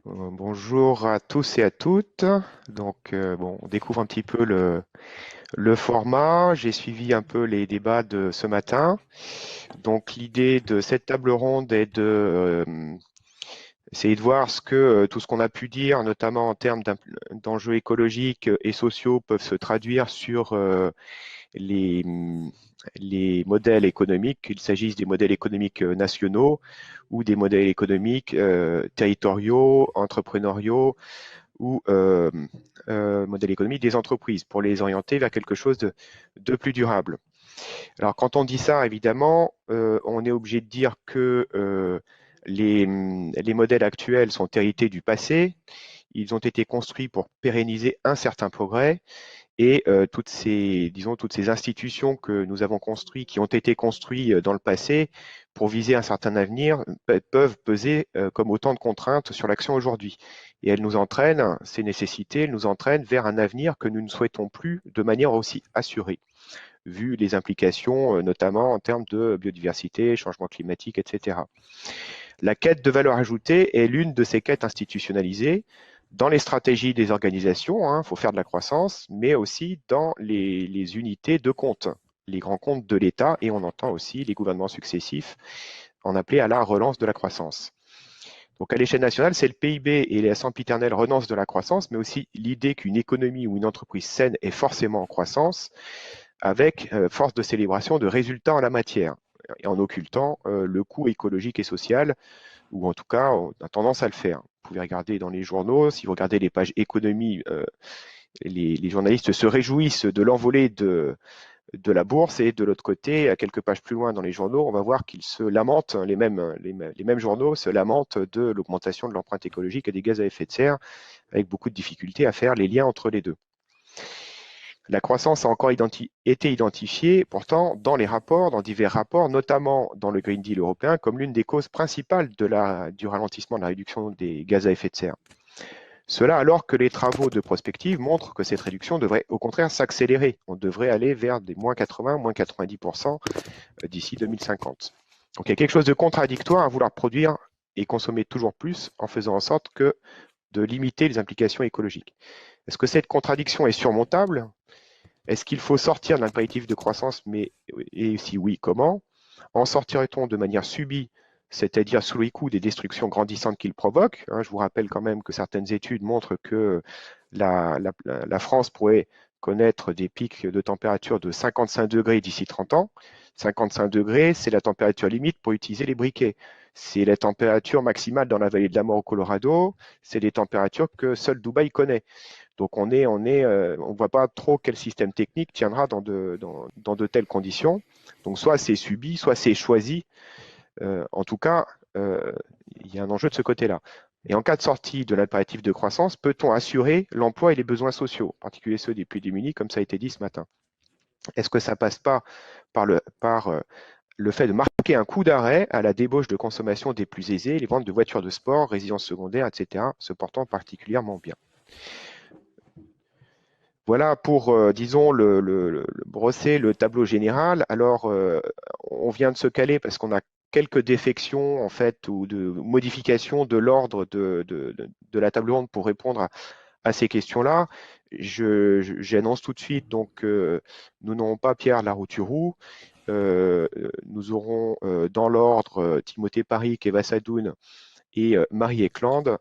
Bonjour à tous et à toutes. Bon, on découvre un petit peu le format. J'ai suivi un peu les débats de ce matin. Donc, l'idée de cette table ronde est de essayer de voir tout ce qu'on a pu dire, notamment en termes d'enjeux écologiques et sociaux, peuvent se traduire sur les, les modèles économiques, qu'il s'agisse des modèles économiques nationaux ou des modèles économiques territoriaux, entrepreneuriaux ou modèles économiques des entreprises pour les orienter vers quelque chose de plus durable. Alors quand on dit ça, évidemment, on est obligé de dire que les modèles actuels sont hérités du passé. Ils ont été construits pour pérenniser un certain progrès et toutes ces institutions que nous avons construites, qui ont été construites dans le passé pour viser un certain avenir, peuvent peser comme autant de contraintes sur l'action aujourd'hui. Et elles nous entraînent, ces nécessités, elles nous entraînent vers un avenir que nous ne souhaitons plus de manière aussi assurée, vu les implications notamment en termes de biodiversité, changement climatique, etc. La quête de valeur ajoutée est l'une de ces quêtes institutionnalisées dans les stratégies des organisations, il faut faire de la croissance, mais aussi dans les unités de compte, les grands comptes de l'État, et on entend aussi les gouvernements successifs en appeler à la relance de la croissance. Donc à l'échelle nationale, c'est le PIB et la sempiternelle renonce de la croissance, mais aussi l'idée qu'une économie ou une entreprise saine est forcément en croissance, avec force de célébration de résultats en la matière, et en occultant le coût écologique et social, ou en tout cas, on a tendance à le faire. Vous pouvez regarder dans les journaux, si vous regardez les pages économie, les journalistes se réjouissent de l'envolée de la bourse, et de l'autre côté, à quelques pages plus loin dans les journaux, on va voir qu'ils se lamentent, les mêmes journaux se lamentent de l'augmentation de l'empreinte écologique et des gaz à effet de serre, avec beaucoup de difficultés à faire les liens entre les deux. La croissance a encore été identifiée pourtant dans les rapports, dans divers rapports, notamment dans le Green Deal européen, comme l'une des causes principales du ralentissement de la réduction des gaz à effet de serre. Cela alors que les travaux de prospective montrent que cette réduction devrait au contraire s'accélérer. On devrait aller vers des moins 80, moins 90% d'ici 2050. Donc il y a quelque chose de contradictoire à vouloir produire et consommer toujours plus en faisant en sorte de limiter les implications écologiques. Est-ce que cette contradiction est surmontable? Est-ce qu'il faut sortir d'un impératif de croissance, et si oui, comment? En sortirait-on de manière subie, c'est-à-dire sous les coups des destructions grandissantes qu'il provoque? Je vous rappelle quand même que certaines études montrent que la France pourrait connaître des pics de température de 55 degrés d'ici 30 ans. 55 degrés, c'est la température limite pour utiliser les briquets. C'est la température maximale dans la vallée de la mort au Colorado. C'est des températures que seul Dubaï connaît. Donc on voit pas trop quel système technique tiendra dans de telles conditions. Donc soit c'est subi, soit c'est choisi. En tout cas, il y a un enjeu de ce côté-là. Et en cas de sortie de l'impératif de croissance, peut-on assurer l'emploi et les besoins sociaux, en particulier ceux des plus démunis, comme ça a été dit ce matin? Est-ce que ça passe pas par le fait de marquer un coup d'arrêt à la débauche de consommation des plus aisés, les ventes de voitures de sport, résidences secondaires, etc., se portant particulièrement bien? Voilà pour, disons, brosser le tableau général. Alors, on vient de se caler parce qu'on a quelques défections, en fait, ou de modifications de l'ordre de la table ronde pour répondre à ces questions-là. J'annonce tout de suite, donc, nous n'aurons pas Pierre Larouturou. Nous aurons dans l'ordre Timothée Parric, Eva Sadoun et Marie Eklund,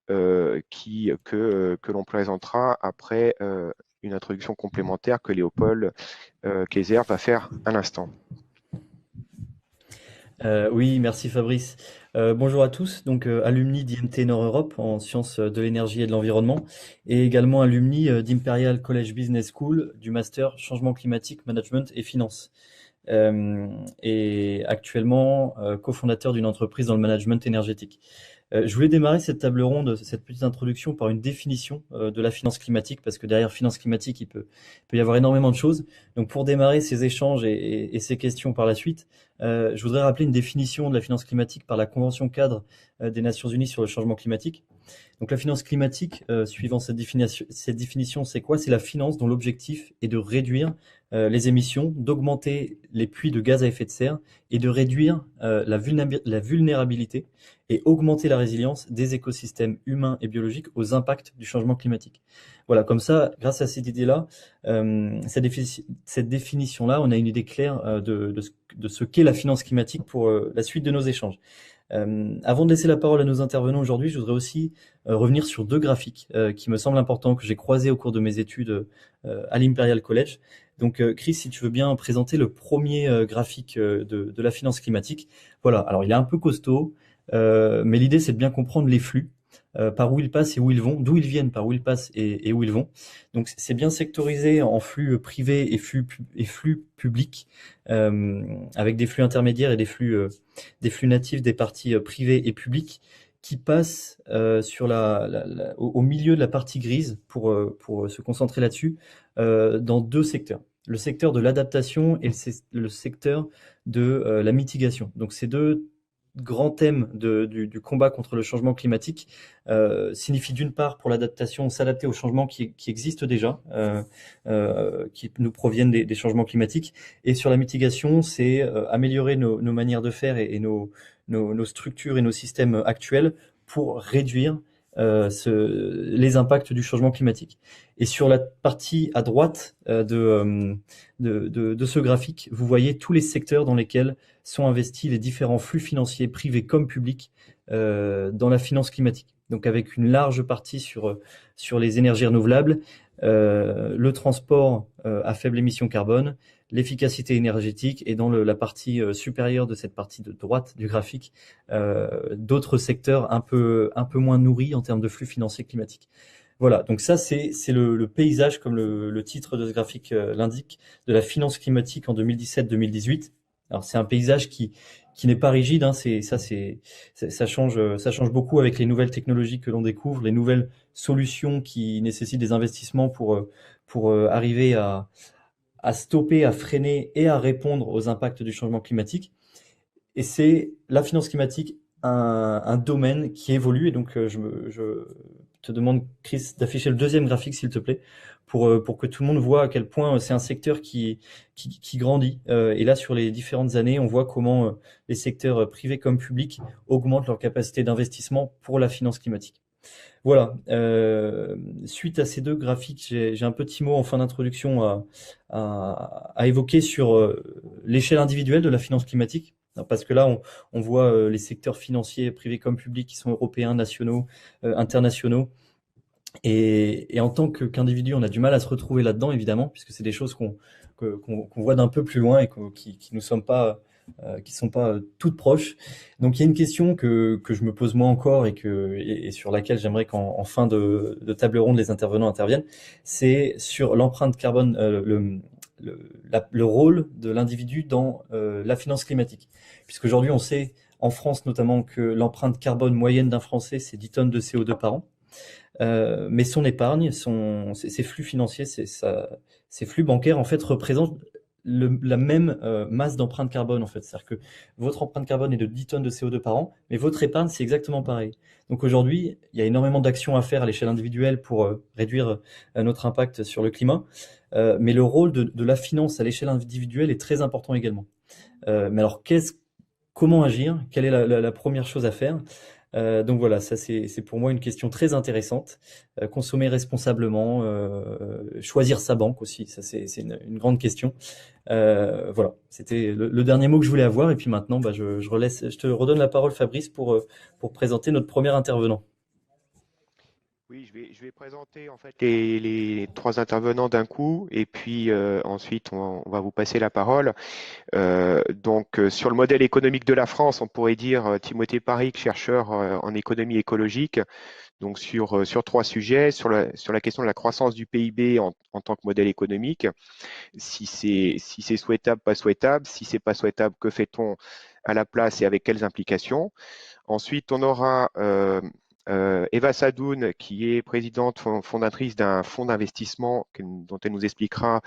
que l'on présentera après une introduction complémentaire que Léopold Kayser va faire à l'instant. Oui, merci Fabrice. Bonjour à tous, donc alumni d'IMT Nord Europe en sciences de l'énergie et de l'environnement et également alumni d'Imperial College Business School du master changement climatique, management et finance. Et actuellement cofondateur d'une entreprise dans le management énergétique. Je voulais démarrer cette table ronde, cette petite introduction par une définition de la finance climatique, parce que derrière finance climatique, il peut y avoir énormément de choses. Donc pour démarrer ces échanges et ces questions par la suite, Je voudrais rappeler une définition de la finance climatique par la Convention cadre des Nations Unies sur le changement climatique. Donc la finance climatique, suivant cette définition, c'est quoi? C'est la finance dont l'objectif est de réduire les émissions, d'augmenter les puits de gaz à effet de serre et de réduire la vulnérabilité et augmenter la résilience des écosystèmes humains et biologiques aux impacts du changement climatique. Voilà, comme ça, grâce à cette idée-là, cette définition-là, on a une idée claire de ce qu'est la finance climatique pour la suite de nos échanges. Avant de laisser la parole à nos intervenants aujourd'hui, je voudrais aussi revenir sur deux graphiques qui me semblent importants, que j'ai croisés au cours de mes études à l'Imperial College. Donc Chris, si tu veux bien présenter le premier graphique de la finance climatique. Voilà, alors il est un peu costaud, mais l'idée c'est de bien comprendre les flux, par où ils passent et où ils vont, d'où ils viennent, par où ils passent et où ils vont. Donc c'est bien sectorisé en flux privés et flux publics, avec des flux intermédiaires et des flux natifs des parties privées et publiques qui passent au milieu de la partie grise pour se concentrer là-dessus, dans deux secteurs. Le secteur de l'adaptation et le secteur de la mitigation. Donc ces deux grands thèmes du combat contre le changement climatique signifient d'une part pour l'adaptation s'adapter aux changements qui existent déjà, qui nous proviennent des changements climatiques, et sur la mitigation, c'est améliorer nos manières de faire et nos structures et nos systèmes actuels pour réduire les impacts du changement climatique. Et sur la partie à droite de ce graphique, vous voyez tous les secteurs dans lesquels sont investis les différents flux financiers privés comme publics dans la finance climatique. Donc avec une large partie sur les énergies renouvelables, le transport à faible émission carbone, l'efficacité énergétique, et dans la partie supérieure de cette partie de droite du graphique, d'autres secteurs un peu moins nourris en termes de flux financiers climatiques. Voilà, donc ça c'est le paysage, comme le titre de ce graphique l'indique, de la finance climatique en 2017-2018. Alors c'est un paysage qui n'est pas rigide, hein, ça change beaucoup avec les nouvelles technologies que l'on découvre, les nouvelles solutions qui nécessitent des investissements pour arriver à stopper, à freiner et à répondre aux impacts du changement climatique. Et c'est la finance climatique, un domaine qui évolue. Et donc, je te demande, Chris, d'afficher le deuxième graphique, s'il te plaît, pour que tout le monde voit à quel point c'est un secteur qui grandit. Et là, sur les différentes années, on voit comment les secteurs privés comme publics augmentent leur capacité d'investissement pour la finance climatique. Voilà, suite à ces deux graphiques, j'ai un petit mot en fin d'introduction à évoquer sur l'échelle individuelle de la finance climatique. Parce que là, on voit les secteurs financiers, privés comme publics, qui sont européens, nationaux, internationaux. Et en tant qu'individu, on a du mal à se retrouver là-dedans, évidemment, puisque c'est des choses qu'on voit d'un peu plus loin et qui ne sont pas toutes proches. Donc il y a une question que je me pose moi encore et sur laquelle j'aimerais qu'en fin de table ronde les intervenants interviennent, c'est sur l'empreinte carbone, le rôle de l'individu dans la finance climatique. Puisqu'aujourd'hui on sait, en France notamment, que l'empreinte carbone moyenne d'un Français, c'est 10 tonnes de CO2 par an. Mais son épargne, ses flux financiers, ses flux bancaires, en fait, représentent la même masse d'empreinte carbone, en fait. C'est-à-dire que votre empreinte carbone est de 10 tonnes de CO2 par an, mais votre épargne, c'est exactement pareil. Donc aujourd'hui, il y a énormément d'actions à faire à l'échelle individuelle pour réduire notre impact sur le climat, mais le rôle de la finance à l'échelle individuelle est très important également. Mais alors, comment agir? Quelle est la première chose à faire? Donc voilà, ça c'est pour moi une question très intéressante. Consommer responsablement, choisir sa banque aussi, ça c'est une grande question. Voilà, c'était le dernier mot que je voulais avoir. Et puis maintenant, je te redonne la parole, Fabrice, pour présenter notre premier intervenant. Oui, je vais présenter en fait les trois intervenants d'un coup et puis ensuite on va vous passer la parole. Sur le modèle économique de la France, on pourrait dire Timothée Paric, chercheur en économie écologique, donc sur trois sujets, sur la question de la croissance du PIB en tant que modèle économique, si c'est souhaitable, pas souhaitable, si c'est pas souhaitable, que fait-on à la place et avec quelles implications. Ensuite, on aura Eva Sadoun, qui est présidente fondatrice d'un fonds d'investissement dont elle nous expliquera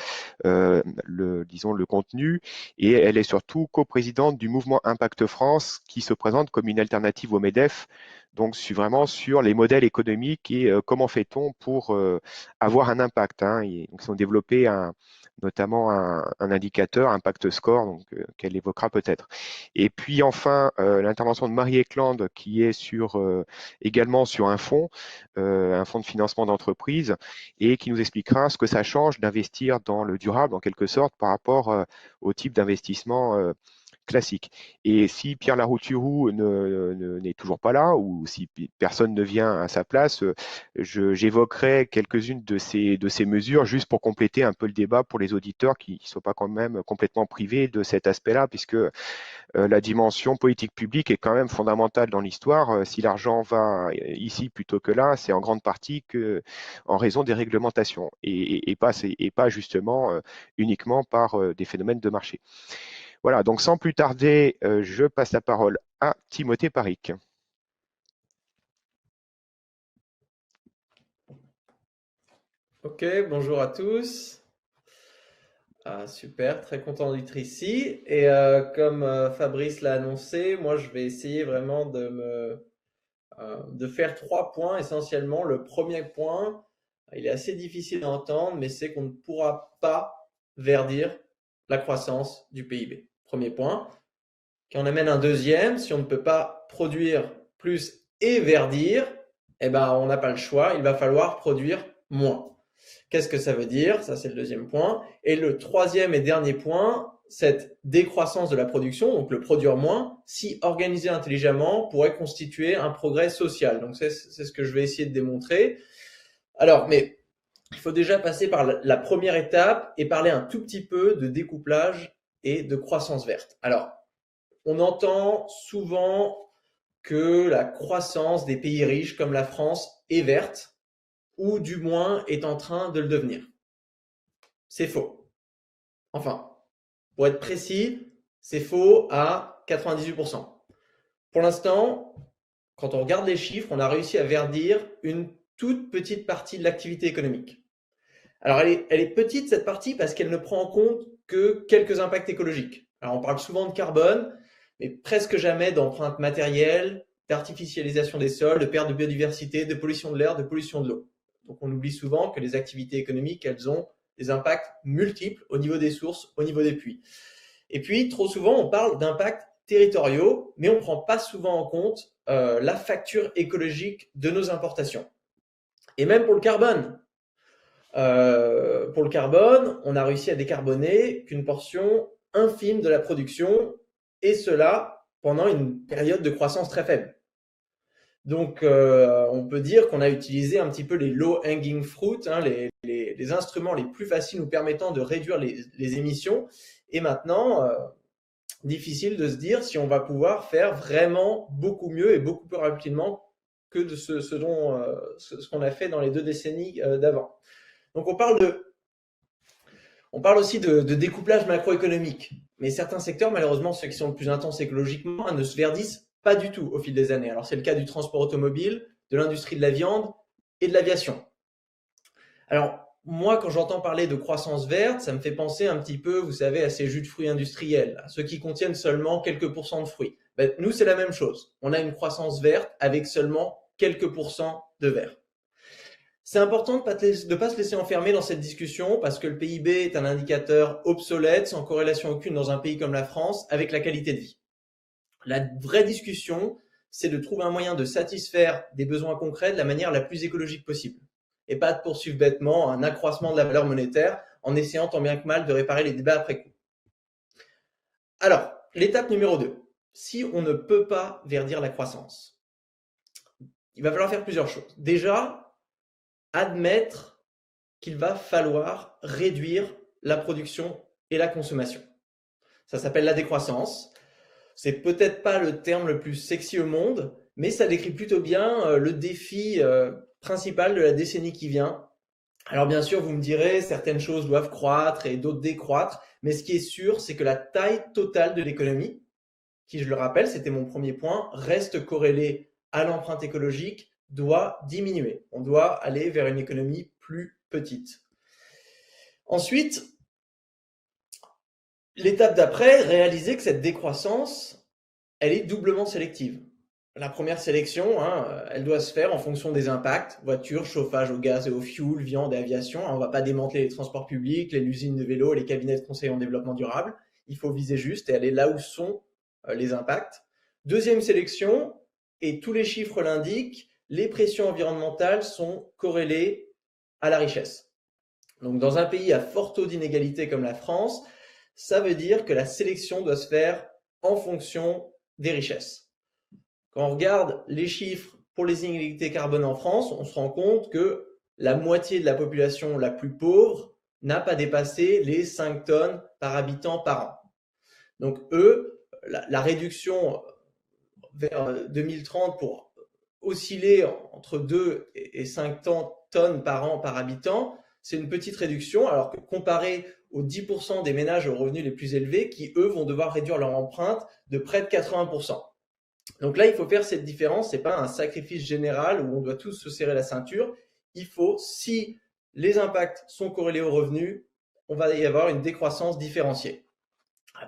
disons, le contenu. Et elle est surtout coprésidente du mouvement Impact France, qui se présente comme une alternative au MEDEF. Donc, vraiment sur les modèles économiques et comment fait-on pour avoir un impact. Hein. Donc, ils ont développé notamment un indicateur, Impact Score, donc, qu'elle évoquera peut-être. Et puis enfin, l'intervention de Marie Eklund, qui est également sur un fonds de financement d'entreprise, et qui nous expliquera ce que ça change d'investir dans le durable, en quelque sorte, par rapport au type d'investissement classique. Et si Pierre Larouturou n'est toujours pas là, ou si personne ne vient à sa place, j'évoquerai quelques-unes de ces mesures juste pour compléter un peu le débat pour les auditeurs qui ne sont pas quand même complètement privés de cet aspect-là, puisque la dimension politique publique est quand même fondamentale dans l'histoire. Si l'argent va ici plutôt que là, c'est en grande partie en raison des réglementations et pas justement uniquement par des phénomènes de marché. Voilà, donc sans plus tarder, je passe la parole à Timothée Paric. Ok, bonjour à tous. Super, très content d'être ici. Et comme Fabrice l'a annoncé, moi je vais essayer vraiment de faire 3 points essentiellement. Le premier point, il est assez difficile à entendre, mais c'est qu'on ne pourra pas verdir la croissance du PIB. Premier point. Qui en amène un deuxième, si on ne peut pas produire plus et verdir, eh ben, on n'a pas le choix, il va falloir produire moins. Qu'est-ce que ça veut dire? Ça, c'est le deuxième point. Et le troisième et dernier point, cette décroissance de la production, donc le produire moins, si organisé intelligemment, pourrait constituer un progrès social. Donc, c'est ce que je vais essayer de démontrer. Alors, mais il faut déjà passer par la première étape et parler un tout petit peu de découplage et de croissance verte. Alors, on entend souvent que la croissance des pays riches comme la France est verte, ou du moins est en train de le devenir. C'est faux. Enfin, pour être précis, c'est faux à 98%. Pour l'instant, quand on regarde les chiffres, on a réussi à verdir une toute petite partie de l'activité économique. Alors, elle est petite, cette partie, parce qu'elle ne prend en compte que quelques impacts écologiques. Alors, on parle souvent de carbone, mais presque jamais d'empreintes matérielles, d'artificialisation des sols, de perte de biodiversité, de pollution de l'air, de pollution de l'eau. Donc, on oublie souvent que les activités économiques, elles ont des impacts multiples au niveau des sources, au niveau des puits. Et puis, trop souvent, on parle d'impacts territoriaux, mais on ne prend pas souvent en compte la facture écologique de nos importations. Et même pour le carbone. Pour le carbone, on a réussi à décarboner qu'une portion infime de la production, et cela pendant une période de croissance très faible. Donc, on peut dire qu'on a utilisé un petit peu les low-hanging fruit, hein, les instruments les plus faciles nous permettant de réduire les émissions. Et maintenant, difficile de se dire si on va pouvoir faire vraiment beaucoup mieux et beaucoup plus rapidement que de ce qu'on a fait dans les 2 décennies d'avant. Donc, on parle aussi de découplage macroéconomique. Mais certains secteurs, malheureusement, ceux qui sont le plus intenses écologiquement, ne se verdissent pas du tout au fil des années. Alors, c'est le cas du transport automobile, de l'industrie de la viande et de l'aviation. Alors, moi, quand j'entends parler de croissance verte, ça me fait penser un petit peu, vous savez, à ces jus de fruits industriels, ceux qui contiennent seulement quelques pourcents de fruits. Ben, nous, c'est la même chose. On a une croissance verte avec seulement quelques pourcents de vert. C'est important de ne pas se laisser enfermer dans cette discussion parce que le PIB est un indicateur obsolète, sans corrélation aucune dans un pays comme la France, avec la qualité de vie. La vraie discussion, c'est de trouver un moyen de satisfaire des besoins concrets de la manière la plus écologique possible. Et pas de poursuivre bêtement un accroissement de la valeur monétaire en essayant tant bien que mal de réparer les débats après coup. Alors, l'étape numéro 2. Si on ne peut pas verdir la croissance, il va falloir faire plusieurs choses. Déjà, admettre qu'il va falloir réduire la production et la consommation. Ça s'appelle la décroissance. C'est peut-être pas le terme le plus sexy au monde, mais ça décrit plutôt bien le défi principal de la décennie qui vient. Alors bien sûr, vous me direz, certaines choses doivent croître et d'autres décroître, mais ce qui est sûr, c'est que la taille totale de l'économie, qui je le rappelle, c'était mon premier point, reste corrélée à l'empreinte écologique doit diminuer. On doit aller vers une économie plus petite. Ensuite, l'étape d'après, réaliser que cette décroissance, elle est doublement sélective. La première sélection, elle doit se faire en fonction des impacts, voitures, chauffage au gaz et au fioul, viande et aviation. On ne va pas démanteler les transports publics, les usines de vélo, les cabinets de conseil en développement durable. Il faut viser juste et aller là où sont les impacts. Deuxième sélection, et tous les chiffres l'indiquent, les pressions environnementales sont corrélées à la richesse. Donc dans un pays à fort taux d'inégalité comme la France, ça veut dire que la sélection doit se faire en fonction des richesses. Quand on regarde les chiffres pour les inégalités carbone en France, on se rend compte que la moitié de la population la plus pauvre n'a pas dépassé les 5 tonnes par habitant par an. Donc eux, la réduction vers 2030 pour osciller entre 2 et 5 tonnes par an par habitant, c'est une petite réduction, alors que comparé aux 10% des ménages aux revenus les plus élevés qui, eux, vont devoir réduire leur empreinte de près de 80%. Donc là, il faut faire cette différence. Ce n'est pas un sacrifice général où on doit tous se serrer la ceinture. Il faut, si les impacts sont corrélés aux revenus, on va y avoir une décroissance différenciée.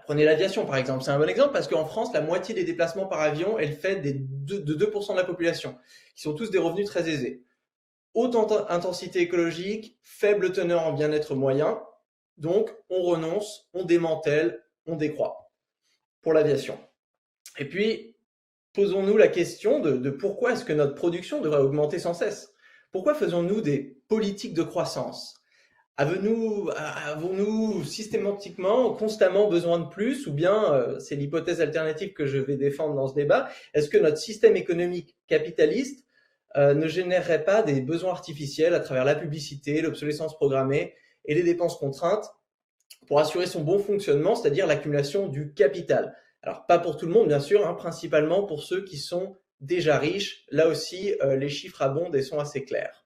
Prenez l'aviation, par exemple. C'est un bon exemple parce qu'en France, la moitié des déplacements par avion est faite de 2% de la population, qui sont tous des revenus très aisés. Haute intensité écologique, faible teneur en bien-être moyen. Donc, on renonce, on démantèle, on décroît pour l'aviation. Et puis, posons-nous la question de pourquoi est-ce que notre production devrait augmenter sans cesse? Pourquoi faisons-nous des politiques de croissance? Avons-nous systématiquement, constamment besoin de plus? Ou bien, c'est l'hypothèse alternative que je vais défendre dans ce débat, est-ce que notre système économique capitaliste ne générerait pas des besoins artificiels à travers la publicité, l'obsolescence programmée et les dépenses contraintes pour assurer son bon fonctionnement, c'est-à-dire l'accumulation du capital? Alors, pas pour tout le monde, bien sûr, principalement pour ceux qui sont déjà riches. Là aussi, les chiffres abondent et sont assez clairs.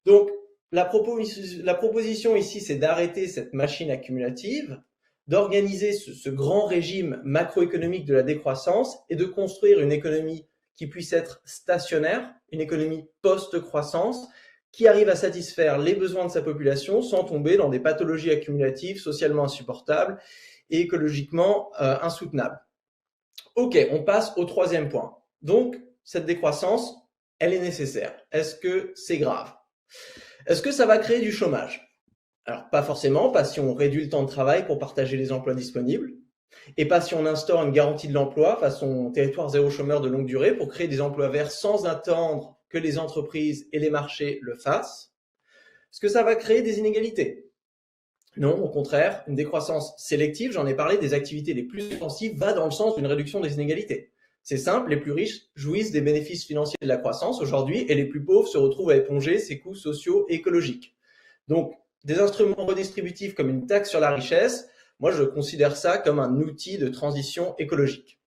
Donc, la proposition ici, c'est d'arrêter cette machine accumulative, d'organiser ce grand régime macroéconomique de la décroissance et de construire une économie qui puisse être stationnaire, une économie post-croissance, qui arrive à satisfaire les besoins de sa population sans tomber dans des pathologies accumulatives socialement insupportables et écologiquement insoutenable. Ok, on passe au troisième point. Donc, cette décroissance, elle est nécessaire. Est-ce que c'est grave? Est-ce que ça va créer du chômage? Alors, pas forcément, pas si on réduit le temps de travail pour partager les emplois disponibles, et pas si on instaure une garantie de l'emploi façon territoire zéro chômeur de longue durée pour créer des emplois verts sans attendre que les entreprises et les marchés le fassent. Est-ce que ça va créer des inégalités? Non, au contraire, une décroissance sélective, j'en ai parlé, des activités les plus intensives va dans le sens d'une réduction des inégalités. C'est simple, les plus riches jouissent des bénéfices financiers de la croissance aujourd'hui et les plus pauvres se retrouvent à éponger ces coûts sociaux et écologiques. Donc, des instruments redistributifs comme une taxe sur la richesse, moi je considère ça comme un outil de transition écologique.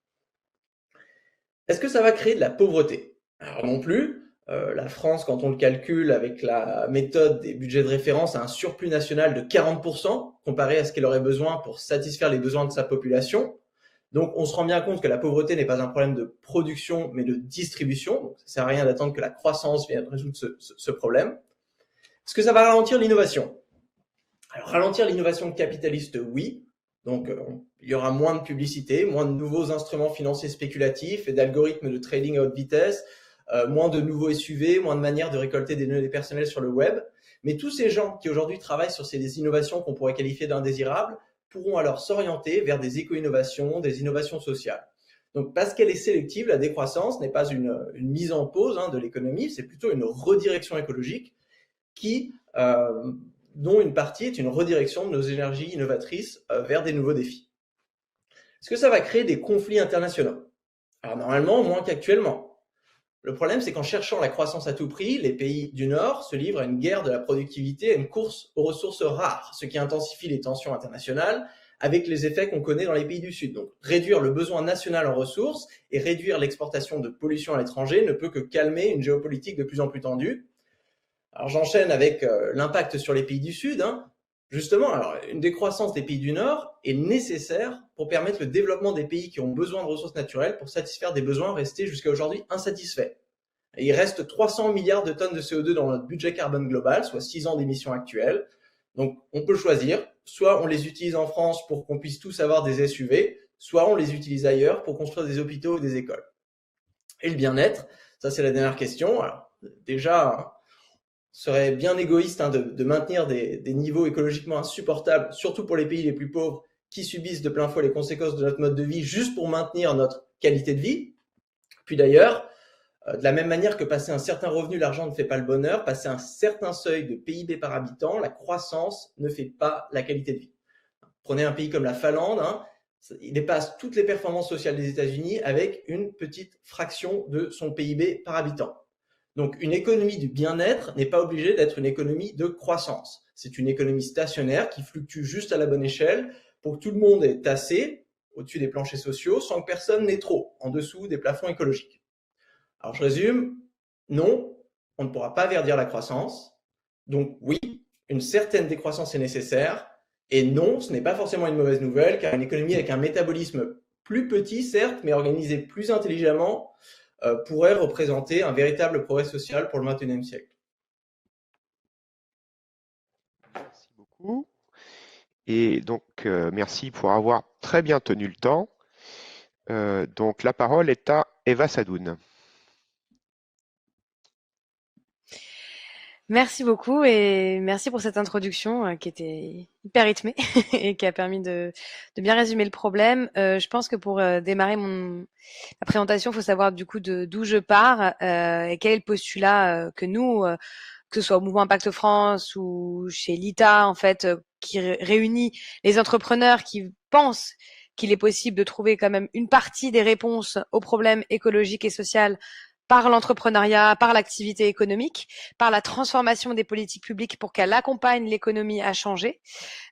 Est-ce que ça va créer de la pauvreté? Alors non plus. La France, quand on le calcule avec la méthode des budgets de référence, a un surplus national de 40% comparé à ce qu'elle aurait besoin pour satisfaire les besoins de sa population. Donc, on se rend bien compte que la pauvreté n'est pas un problème de production, mais de distribution. Donc, ça ne sert à rien d'attendre que la croissance vienne résoudre ce problème. Est-ce que ça va ralentir l'innovation? Alors, ralentir l'innovation capitaliste, oui. Donc, il y aura moins de publicité, moins de nouveaux instruments financiers spéculatifs et d'algorithmes de trading à haute vitesse, moins de nouveaux SUV, moins de manières de récolter des données personnelles sur le web. Mais tous ces gens qui aujourd'hui travaillent sur ces innovations qu'on pourrait qualifier d'indésirables pourront alors s'orienter vers des éco-innovations, des innovations sociales. Donc parce qu'elle est sélective, la décroissance n'est pas une mise en pause de l'économie, c'est plutôt une redirection écologique dont une partie est une redirection de nos énergies innovatrices vers des nouveaux défis. Est-ce que ça va créer des conflits internationaux? Alors normalement, moins qu'actuellement. Le problème, c'est qu'en cherchant la croissance à tout prix, les pays du Nord se livrent à une guerre de la productivité, à une course aux ressources rares, ce qui intensifie les tensions internationales avec les effets qu'on connaît dans les pays du Sud. Donc, réduire le besoin national en ressources et réduire l'exportation de pollution à l'étranger ne peut que calmer une géopolitique de plus en plus tendue. Alors, j'enchaîne avec l'impact sur les pays du Sud. Justement, alors, une décroissance des pays du Nord est nécessaire pour permettre le développement des pays qui ont besoin de ressources naturelles pour satisfaire des besoins restés jusqu'à aujourd'hui insatisfaits. Et il reste 300 milliards de tonnes de CO2 dans notre budget carbone global, soit 6 ans d'émissions actuelles. Donc, on peut choisir. Soit on les utilise en France pour qu'on puisse tous avoir des SUV, soit on les utilise ailleurs pour construire des hôpitaux ou des écoles. Et le bien-être, ça c'est la dernière question. Alors, déjà, ce serait bien égoïste de maintenir des niveaux écologiquement insupportables, surtout pour les pays les plus pauvres qui subissent de plein fouet les conséquences de notre mode de vie juste pour maintenir notre qualité de vie. Puis d'ailleurs, de la même manière que passer un certain revenu, l'argent ne fait pas le bonheur, passer un certain seuil de PIB par habitant, la croissance ne fait pas la qualité de vie. Prenez un pays comme la Finlande, il dépasse toutes les performances sociales des États-Unis avec une petite fraction de son PIB par habitant. Donc une économie du bien-être n'est pas obligée d'être une économie de croissance. C'est une économie stationnaire qui fluctue juste à la bonne échelle pour que tout le monde ait assez au-dessus des planchers sociaux sans que personne n'ait trop en dessous des plafonds écologiques. Alors je résume, non, on ne pourra pas verdir la croissance. Donc oui, une certaine décroissance est nécessaire. Et non, ce n'est pas forcément une mauvaise nouvelle, car une économie avec un métabolisme plus petit, certes, mais organisé plus intelligemment, pourrait représenter un véritable progrès social pour le XXIe siècle. Merci beaucoup. Et donc, merci pour avoir très bien tenu le temps. Donc, la parole est à Eva Sadoun. Merci beaucoup et merci pour cette introduction qui était hyper rythmée et qui a permis de bien résumer le problème. Je pense que pour démarrer ma présentation, il faut savoir du coup d'où je pars et quel est le postulat que nous, que ce soit au Mouvement Impact France ou chez l'ITA, en fait, qui réunit les entrepreneurs qui pensent qu'il est possible de trouver quand même une partie des réponses aux problèmes écologiques et sociaux par l'entrepreneuriat, par l'activité économique, par la transformation des politiques publiques pour qu'elle accompagne l'économie à changer.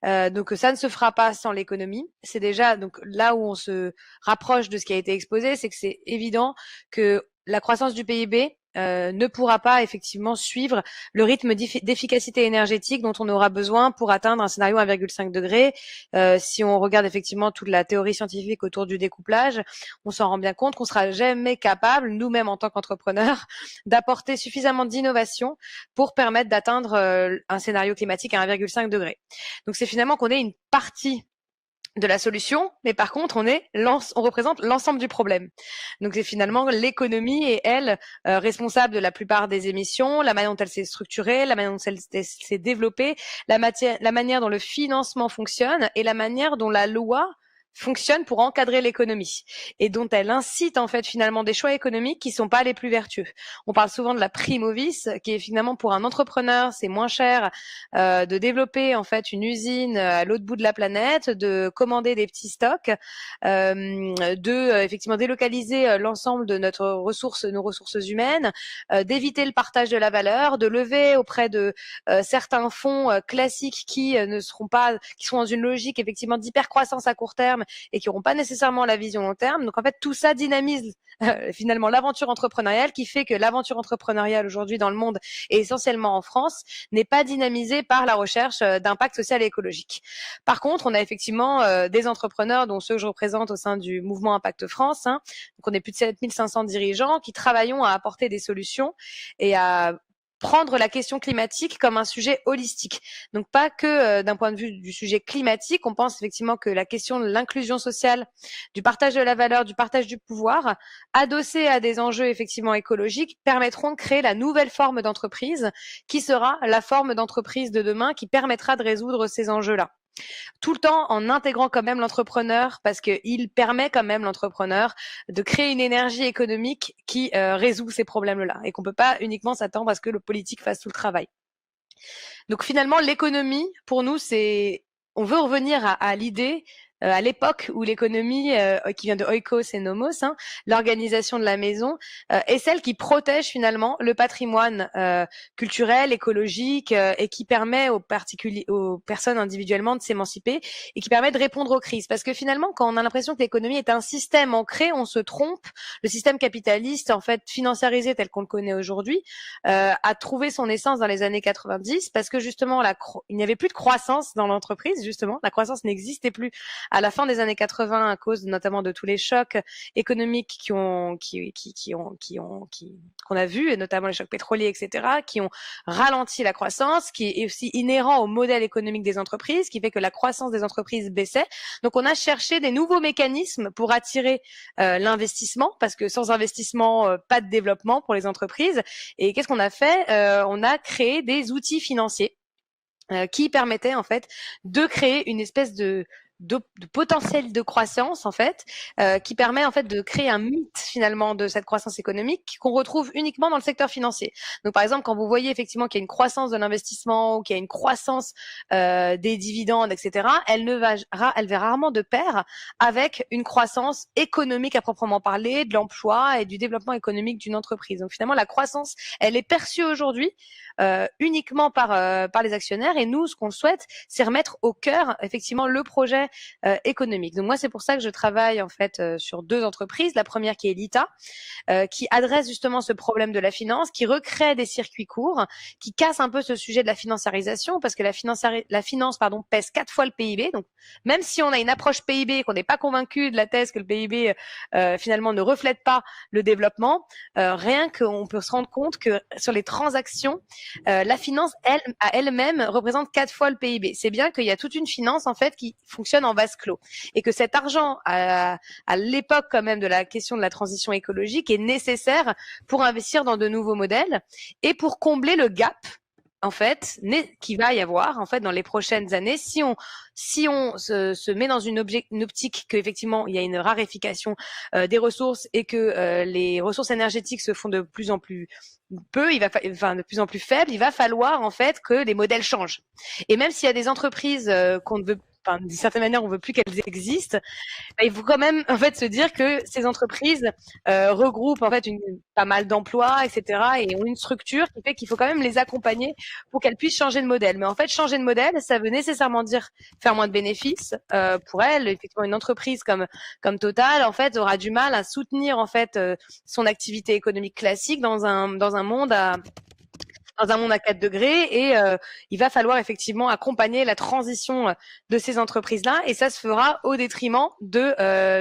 Donc ça ne se fera pas sans l'économie. C'est déjà donc là où on se rapproche de ce qui a été exposé, c'est que c'est évident que la croissance du PIB ne pourra pas effectivement suivre le rythme d'efficacité énergétique dont on aura besoin pour atteindre un scénario 1,5 degré. Si on regarde effectivement toute la théorie scientifique autour du découplage, on s'en rend bien compte qu'on sera jamais capable, nous-mêmes en tant qu'entrepreneurs, d'apporter suffisamment d'innovation pour permettre d'atteindre un scénario climatique à 1,5 degré. Donc c'est finalement qu'on est une partie de la solution, mais par contre, on représente l'ensemble du problème. Donc, c'est finalement l'économie et elle responsable de la plupart des émissions, la manière dont elle s'est structurée, la manière dont elle s'est développée, la manière dont le financement fonctionne et la manière dont la loi fonctionne pour encadrer l'économie et dont elle incite en fait finalement des choix économiques qui sont pas les plus vertueux. On parle souvent de la prime au vice, qui est finalement pour un entrepreneur, c'est moins cher de développer en fait une usine à l'autre bout de la planète, de commander des petits stocks, de effectivement délocaliser l'ensemble de nos ressources humaines, d'éviter le partage de la valeur, de lever auprès de certains fonds classiques qui ne seront pas, qui sont dans une logique effectivement d'hypercroissance à court terme et qui n'auront pas nécessairement la vision long terme. Donc en fait, tout ça dynamise finalement l'aventure entrepreneuriale, qui fait que l'aventure entrepreneuriale aujourd'hui dans le monde et essentiellement en France n'est pas dynamisée par la recherche d'impact social et écologique. Par contre, on a effectivement des entrepreneurs, dont ceux que je représente au sein du mouvement Impact France. Donc on est plus de 7500 dirigeants qui travaillons à apporter des solutions et à prendre la question climatique comme un sujet holistique. Donc pas que d'un point de vue du sujet climatique, on pense effectivement que la question de l'inclusion sociale, du partage de la valeur, du partage du pouvoir, adossé à des enjeux effectivement écologiques, permettront de créer la nouvelle forme d'entreprise qui sera la forme d'entreprise de demain qui permettra de résoudre ces enjeux-là. Tout le temps en intégrant quand même l'entrepreneur, parce qu'il permet quand même l'entrepreneur de créer une énergie économique qui résout ces problèmes-là et qu'on peut pas uniquement s'attendre à ce que le politique fasse tout le travail. Donc finalement, l'économie, pour nous, on veut revenir à l'idée à l'époque où l'économie, qui vient de oikos et nomos, l'organisation de la maison, est celle qui protège finalement le patrimoine culturel, écologique, et qui permet aux personnes individuellement de s'émanciper et qui permet de répondre aux crises. Parce que finalement, quand on a l'impression que l'économie est un système ancré, on se trompe. Le système capitaliste, en fait, financiarisé tel qu'on le connaît aujourd'hui, a trouvé son essence dans les années 90 parce que justement, il n'y avait plus de croissance dans l'entreprise, justement. La croissance n'existait plus à la fin des années 80, à cause notamment de tous les chocs économiques qu'on a vus, et notamment les chocs pétroliers, etc., qui ont ralenti la croissance, qui est aussi inhérent au modèle économique des entreprises, qui fait que la croissance des entreprises baissait. Donc, on a cherché des nouveaux mécanismes pour attirer l'investissement, parce que sans investissement, pas de développement pour les entreprises. Et qu'est-ce qu'on a fait? On a créé des outils financiers qui permettaient en fait de créer une espèce de potentiel de croissance en fait, qui permet en fait de créer un mythe finalement de cette croissance économique qu'on retrouve uniquement dans le secteur financier. Donc par exemple, quand vous voyez effectivement qu'il y a une croissance de l'investissement ou qu'il y a une croissance des dividendes, etc., elle va rarement de pair avec une croissance économique à proprement parler, de l'emploi et du développement économique d'une entreprise. Donc finalement, la croissance, elle est perçue aujourd'hui uniquement par les actionnaires, et nous, ce qu'on souhaite, c'est remettre au cœur effectivement le projet économique. Donc moi, c'est pour ça que je travaille en fait sur 2 entreprises. La première qui est l'ITA, qui adresse justement ce problème de la finance, qui recrée des circuits courts, qui casse un peu ce sujet de la financiarisation, parce que la finance pèse 4 fois le PIB. Donc même si on a une approche PIB, qu'on n'est pas convaincu de la thèse que le PIB finalement ne reflète pas le développement, rien qu'on peut se rendre compte que sur les transactions, la finance, à elle-même, représente 4 fois le PIB. C'est bien qu'il y a toute une finance en fait qui fonctionne en vase clos, et que cet argent, à l'époque quand même de la question de la transition écologique, est nécessaire pour investir dans de nouveaux modèles et pour combler le gap en fait qui va y avoir en fait dans les prochaines années si on se met dans une optique qu'effectivement il y a une raréfaction des ressources, et que les ressources énergétiques se font de plus en plus de plus en plus faibles. Il va falloir en fait que les modèles changent. Et même s'il y a des entreprises qu'on ne veut, d'une certaine manière, on veut plus qu'elles existent, il faut quand même en fait se dire que ces entreprises regroupent en fait pas mal d'emplois, etc., et ont une structure qui fait qu'il faut quand même les accompagner pour qu'elles puissent changer de modèle. Mais en fait, changer de modèle, ça veut nécessairement dire faire moins de bénéfices pour elles. Effectivement, une entreprise comme Total en fait aura du mal à soutenir en fait son activité économique classique dans un monde à 4 degrés, et il va falloir effectivement accompagner la transition de ces entreprises-là, et ça se fera au détriment de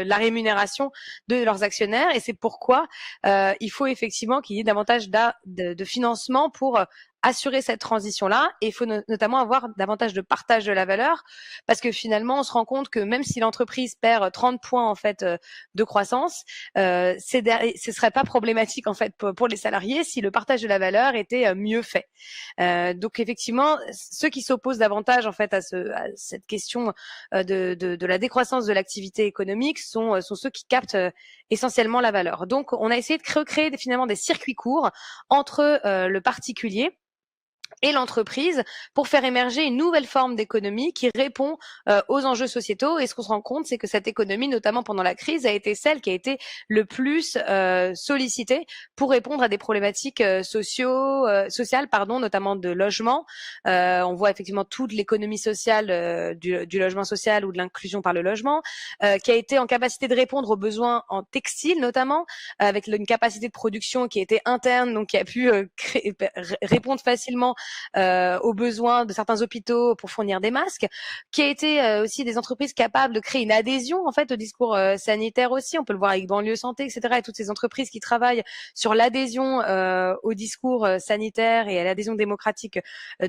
la rémunération de leurs actionnaires. Et c'est pourquoi il faut effectivement qu'il y ait davantage de financement pour assurer cette transition-là, et il faut notamment avoir davantage de partage de la valeur, parce que finalement, on se rend compte que même si l'entreprise perd 30 points en fait de croissance, ce serait pas problématique en fait pour les salariés si le partage de la valeur était mieux fait. Donc effectivement, ceux qui s'opposent davantage en fait à cette question de la décroissance de l'activité économique sont ceux qui captent essentiellement la valeur. Donc on a essayé de recréer finalement des circuits courts entre le particulier et l'entreprise pour faire émerger une nouvelle forme d'économie qui répond aux enjeux sociétaux. Et ce qu'on se rend compte, c'est que cette économie, notamment pendant la crise, a été celle qui a été le plus sollicitée pour répondre à des problématiques sociales, notamment de logement. On voit effectivement toute l'économie sociale du logement social ou de l'inclusion par le logement, qui a été en capacité de répondre aux besoins en textile, notamment, avec une capacité de production qui était interne, donc qui a pu répondre facilement aux besoins de certains hôpitaux pour fournir des masques, qui a été aussi des entreprises capables de créer une adhésion en fait au discours sanitaire aussi. On peut le voir avec Banlieue Santé, etc., et toutes ces entreprises qui travaillent sur l'adhésion au discours sanitaire et à l'adhésion démocratique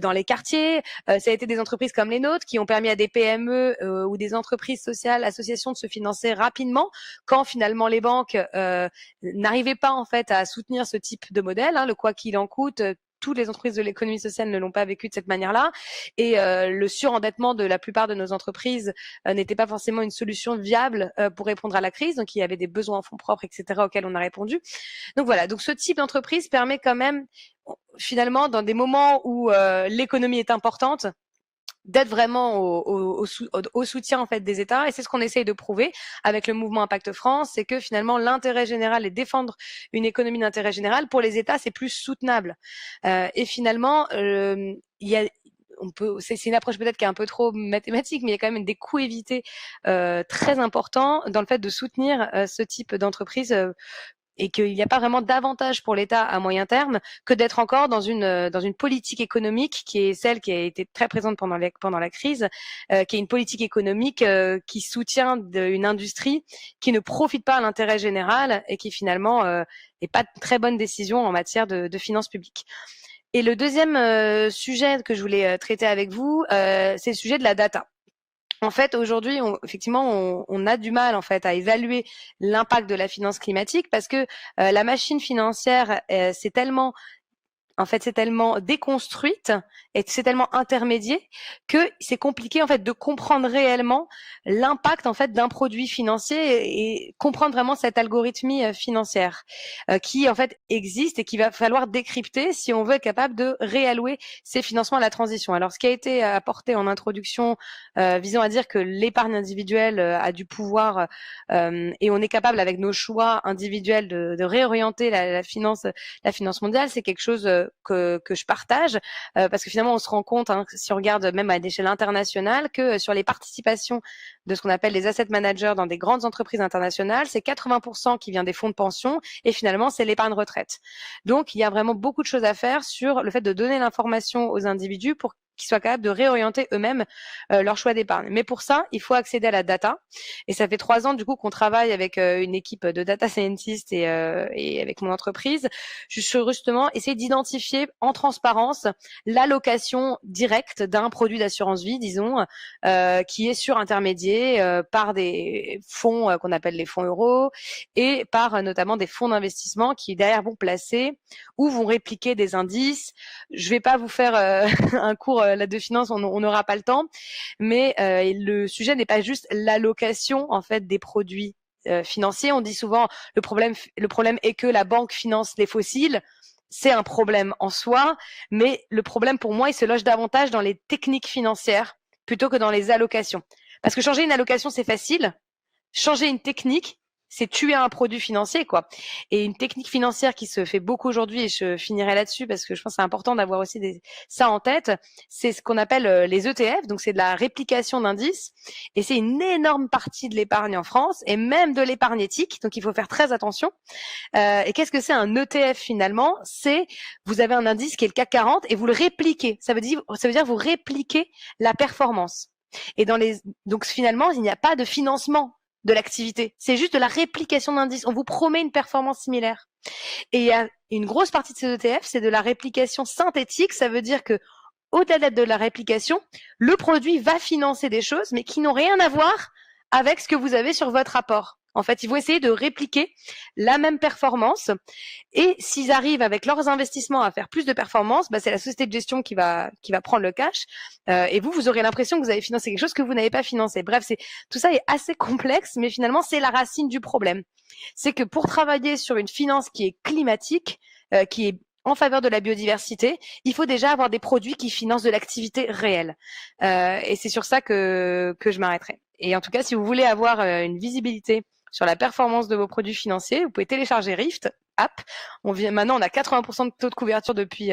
dans les quartiers. Ça a été des entreprises comme les nôtres qui ont permis à des PME ou des entreprises sociales, associations de se financer rapidement quand finalement les banques n'arrivaient pas en fait à soutenir ce type de modèle, le quoi qu'il en coûte. Toutes les entreprises de l'économie sociale ne l'ont pas vécu de cette manière-là, et le surendettement de la plupart de nos entreprises n'était pas forcément une solution viable pour répondre à la crise. Donc il y avait des besoins en fonds propres, etc., auxquels on a répondu. Donc voilà, donc ce type d'entreprise permet quand même finalement, dans des moments où l'économie est importante, d'être vraiment au soutien en fait des États. Et c'est ce qu'on essaye de prouver avec le mouvement Impact France, c'est que finalement l'intérêt général et défendre une économie d'intérêt général pour les États, c'est plus soutenable. Et finalement, il y a c'est une approche peut-être qui est un peu trop mathématique, mais il y a quand même des coûts évités très importants dans le fait de soutenir ce type d'entreprise et qu'il n'y a pas vraiment d'avantage pour l'État à moyen terme que d'être encore dans une politique économique qui est celle qui a été très présente pendant la crise, qui est une politique économique qui soutient une industrie qui ne profite pas à l'intérêt général et qui finalement n'est pas de très bonne décision en matière de finances publiques. Et le deuxième sujet que je voulais traiter avec vous, c'est le sujet de la data. En fait, aujourd'hui, effectivement, on a du mal en fait à évaluer l'impact de la finance climatique parce que la machine financière, c'est tellement déconstruite et c'est tellement intermédié que c'est compliqué en fait de comprendre réellement l'impact en fait d'un produit financier et comprendre vraiment cette algorithmie financière qui en fait existe et qu'il va falloir décrypter si on veut être capable de réallouer ces financements à la transition. Alors, ce qui a été apporté en introduction visant à dire que l'épargne individuelle a du pouvoir et on est capable avec nos choix individuels de réorienter la finance mondiale, c'est quelque chose que je partage parce que finalement on se rend compte, si on regarde même à l'échelle internationale, que sur les participations de ce qu'on appelle les asset managers dans des grandes entreprises internationales, c'est 80% qui vient des fonds de pension et finalement c'est l'épargne retraite. Donc il y a vraiment beaucoup de choses à faire sur le fait de donner l'information aux individus pour qu'ils soient capables de réorienter eux-mêmes leur choix d'épargne. Mais pour ça, il faut accéder à la data. Et ça fait 3 ans du coup qu'on travaille avec une équipe de data scientists et avec mon entreprise, justement essayer d'identifier en transparence l'allocation directe d'un produit d'assurance vie, disons, qui est surintermédié par des fonds qu'on appelle les fonds euros et par notamment des fonds d'investissement qui derrière vont placer ou vont répliquer des indices. Je vais pas vous faire un cours là de finance, on n'aura pas le temps, mais le sujet n'est pas juste l'allocation en fait des produits financiers. On dit souvent le problème est que la banque finance les fossiles. C'est un problème en soi, mais le problème pour moi, il se loge davantage dans les techniques financières plutôt que dans les allocations. Parce que changer une allocation, c'est facile. Changer une technique, c'est tuer un produit financier, quoi. Et une technique financière qui se fait beaucoup aujourd'hui, et je finirai là-dessus parce que je pense que c'est important d'avoir aussi ça en tête, c'est ce qu'on appelle les ETF, donc c'est de la réplication d'indices, et c'est une énorme partie de l'épargne en France, et même de l'épargne éthique, donc il faut faire très attention. Et qu'est-ce que c'est un ETF finalement? C'est, vous avez un indice qui est le CAC 40 et vous le répliquez. Ça veut dire vous répliquez la performance. Et donc finalement, il n'y a pas de financement de l'activité. C'est juste de la réplication d'indices. On vous promet une performance similaire. Et il y a une grosse partie de ces ETF, c'est de la réplication synthétique. Ça veut dire que au-delà de la réplication, le produit va financer des choses, mais qui n'ont rien à voir avec ce que vous avez sur votre rapport. En fait, ils vont essayer de répliquer la même performance et s'ils arrivent avec leurs investissements à faire plus de performance, c'est la société de gestion qui va prendre le cash et vous aurez l'impression que vous avez financé quelque chose que vous n'avez pas financé. Bref, tout ça est assez complexe, mais finalement, c'est la racine du problème. C'est que pour travailler sur une finance qui est climatique, qui est en faveur de la biodiversité, il faut déjà avoir des produits qui financent de l'activité réelle. Et c'est sur ça que je m'arrêterai. Et en tout cas, si vous voulez avoir une visibilité sur la performance de vos produits financiers, vous pouvez télécharger Rift app. Maintenant, on a 80% de taux de couverture depuis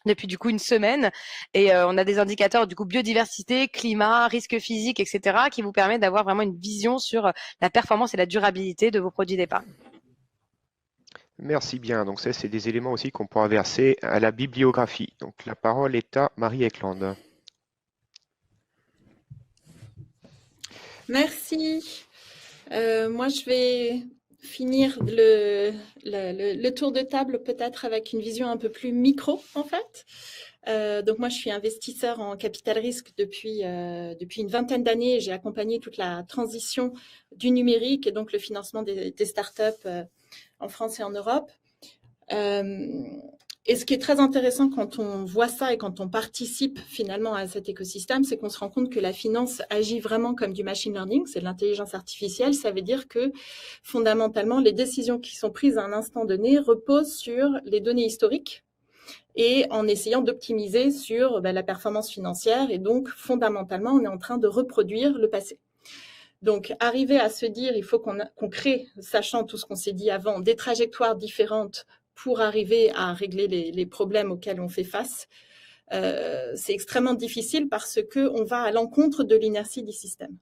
du coup une semaine et on a des indicateurs du coup biodiversité, climat, risque physique, etc. qui vous permettent d'avoir vraiment une vision sur la performance et la durabilité de vos produits d'épargne. Merci bien. Donc ça, c'est des éléments aussi qu'on pourra verser à la bibliographie. Donc la parole est à Marie Eklund. Merci. Moi, je vais finir le tour de table peut-être avec une vision un peu plus micro, en fait. Donc moi, je suis investisseur en capital risque depuis une vingtaine d'années. J'ai accompagné toute la transition du numérique et donc le financement des startups en France et en Europe. Et ce qui est très intéressant quand on voit ça et quand on participe finalement à cet écosystème, c'est qu'on se rend compte que la finance agit vraiment comme du machine learning, c'est de l'intelligence artificielle. Ça veut dire que fondamentalement, les décisions qui sont prises à un instant donné reposent sur les données historiques et en essayant d'optimiser sur la performance financière. Et donc, fondamentalement, on est en train de reproduire le passé. Donc, arriver à se dire, il faut qu'on crée, sachant tout ce qu'on s'est dit avant, des trajectoires différentes pour arriver à régler les problèmes auxquels on fait face, c'est extrêmement difficile parce qu'on va à l'encontre de l'inertie du système.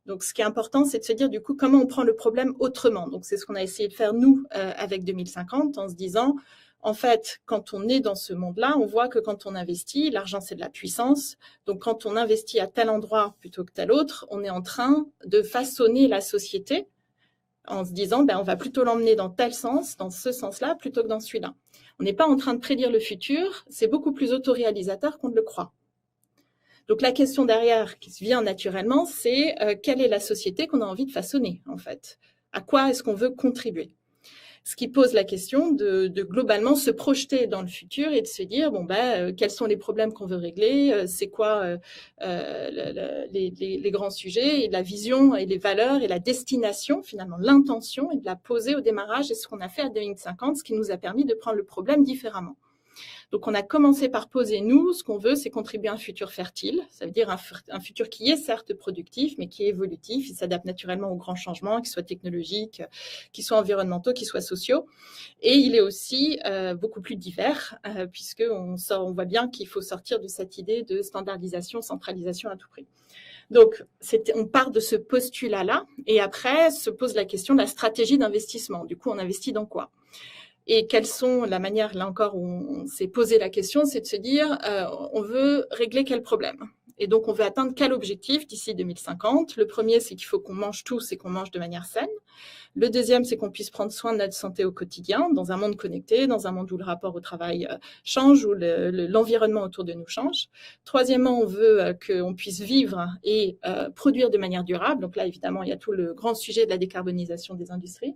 Donc, ce qui est important, c'est de se dire, du coup, comment on prend le problème autrement. Donc, c'est ce qu'on a essayé de faire, nous, avec 2050, en se disant, en fait, quand on est dans ce monde-là, on voit que quand on investit, l'argent, c'est de la puissance. Donc, quand on investit à tel endroit plutôt que tel autre, on est en train de façonner la société en se disant, on va plutôt l'emmener dans tel sens, dans ce sens-là, plutôt que dans celui-là. On n'est pas en train de prédire le futur, c'est beaucoup plus autoréalisateur qu'on ne le croit. Donc, la question derrière qui vient naturellement, c'est quelle est la société qu'on a envie de façonner, en fait? À quoi est-ce qu'on veut contribuer? Ce qui pose la question de globalement se projeter dans le futur et de se dire, quels sont les problèmes qu'on veut régler, c'est quoi les grands sujets, et la vision et les valeurs et la destination, finalement, l'intention, et de la poser au démarrage. Et ce qu'on a fait à 2050, ce qui nous a permis de prendre le problème différemment. Donc, on a commencé par poser, nous, ce qu'on veut, c'est contribuer à un futur fertile. Ça veut dire un futur qui est certes productif, mais qui est évolutif. Il s'adapte naturellement aux grands changements, qu'ils soient technologiques, qu'ils soient environnementaux, qu'ils soient sociaux. Et il est aussi beaucoup plus divers, puisqu'on voit bien qu'il faut sortir de cette idée de standardisation, centralisation à tout prix. Donc, on part de ce postulat-là, et après se pose la question de la stratégie d'investissement. Du coup, on investit dans quoi ? Et quelles sont la manière, là encore, où on s'est posé la question, c'est de se dire, on veut régler quel problème? Et donc, on veut atteindre quel objectif d'ici 2050? Le premier, c'est qu'il faut qu'on mange tous et qu'on mange de manière saine. Le deuxième, c'est qu'on puisse prendre soin de notre santé au quotidien, dans un monde connecté, dans un monde où le rapport au travail change, où l'environnement autour de nous change. Troisièmement, on veut qu'on puisse vivre et produire de manière durable. Donc là, évidemment, il y a tout le grand sujet de la décarbonisation des industries.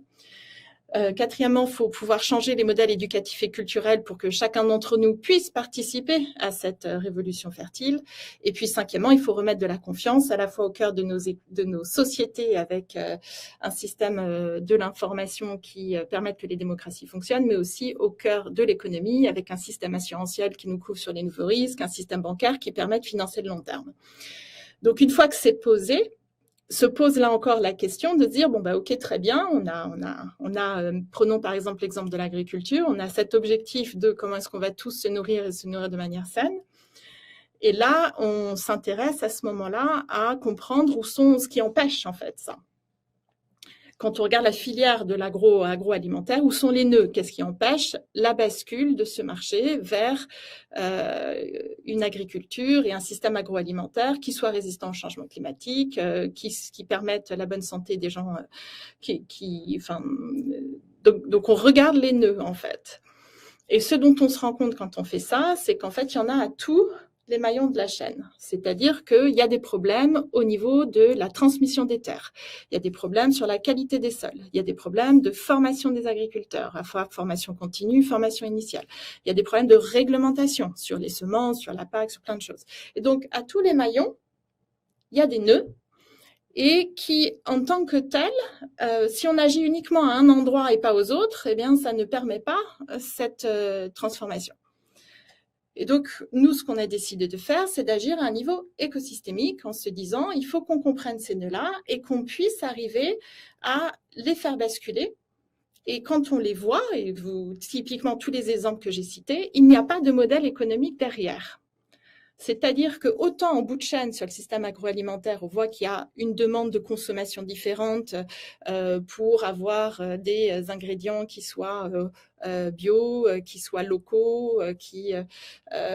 Quatrièmement, il faut pouvoir changer les modèles éducatifs et culturels pour que chacun d'entre nous puisse participer à cette révolution fertile. Et puis, cinquièmement, il faut remettre de la confiance à la fois au cœur de nos sociétés avec un système de l'information qui permette que les démocraties fonctionnent, mais aussi au cœur de l'économie avec un système assurantiel qui nous couvre sur les nouveaux risques, un système bancaire qui permet de financer le long terme. Donc, une fois que c'est posé, se pose là encore la question de dire, ok, très bien, on a prenons par exemple l'exemple de l'agriculture, on a cet objectif de comment est-ce qu'on va tous se nourrir et se nourrir de manière saine. Et là, on s'intéresse à ce moment-là à comprendre où sont ce qui empêche en fait ça. Quand on regarde la filière de l'agroalimentaire, où sont les nœuds? Qu'est-ce qui empêche la bascule de ce marché vers une agriculture et un système agroalimentaire qui soit résistant au changement climatique, qui permette la bonne santé des gens, donc on regarde les nœuds en fait. Et ce dont on se rend compte quand on fait ça, c'est qu'en fait, il y en a à tous les maillons de la chaîne. C'est-à-dire qu'il y a des problèmes au niveau de la transmission des terres. Il y a des problèmes sur la qualité des sols. Il y a des problèmes de formation des agriculteurs, à la fois formation continue, formation initiale. Il y a des problèmes de réglementation sur les semences, sur la PAC, sur plein de choses. Et donc, à tous les maillons, il y a des nœuds et qui, en tant que tels, si on agit uniquement à un endroit et pas aux autres, eh bien, ça ne permet pas cette transformation. Et donc, nous, ce qu'on a décidé de faire, c'est d'agir à un niveau écosystémique en se disant, il faut qu'on comprenne ces nœuds-là et qu'on puisse arriver à les faire basculer. Et quand on les voit, et typiquement tous les exemples que j'ai cités, il n'y a pas de modèle économique derrière. C'est-à-dire que autant en bout de chaîne sur le système agroalimentaire, on voit qu'il y a une demande de consommation différente pour avoir des ingrédients qui soient bio, qui soient locaux, qui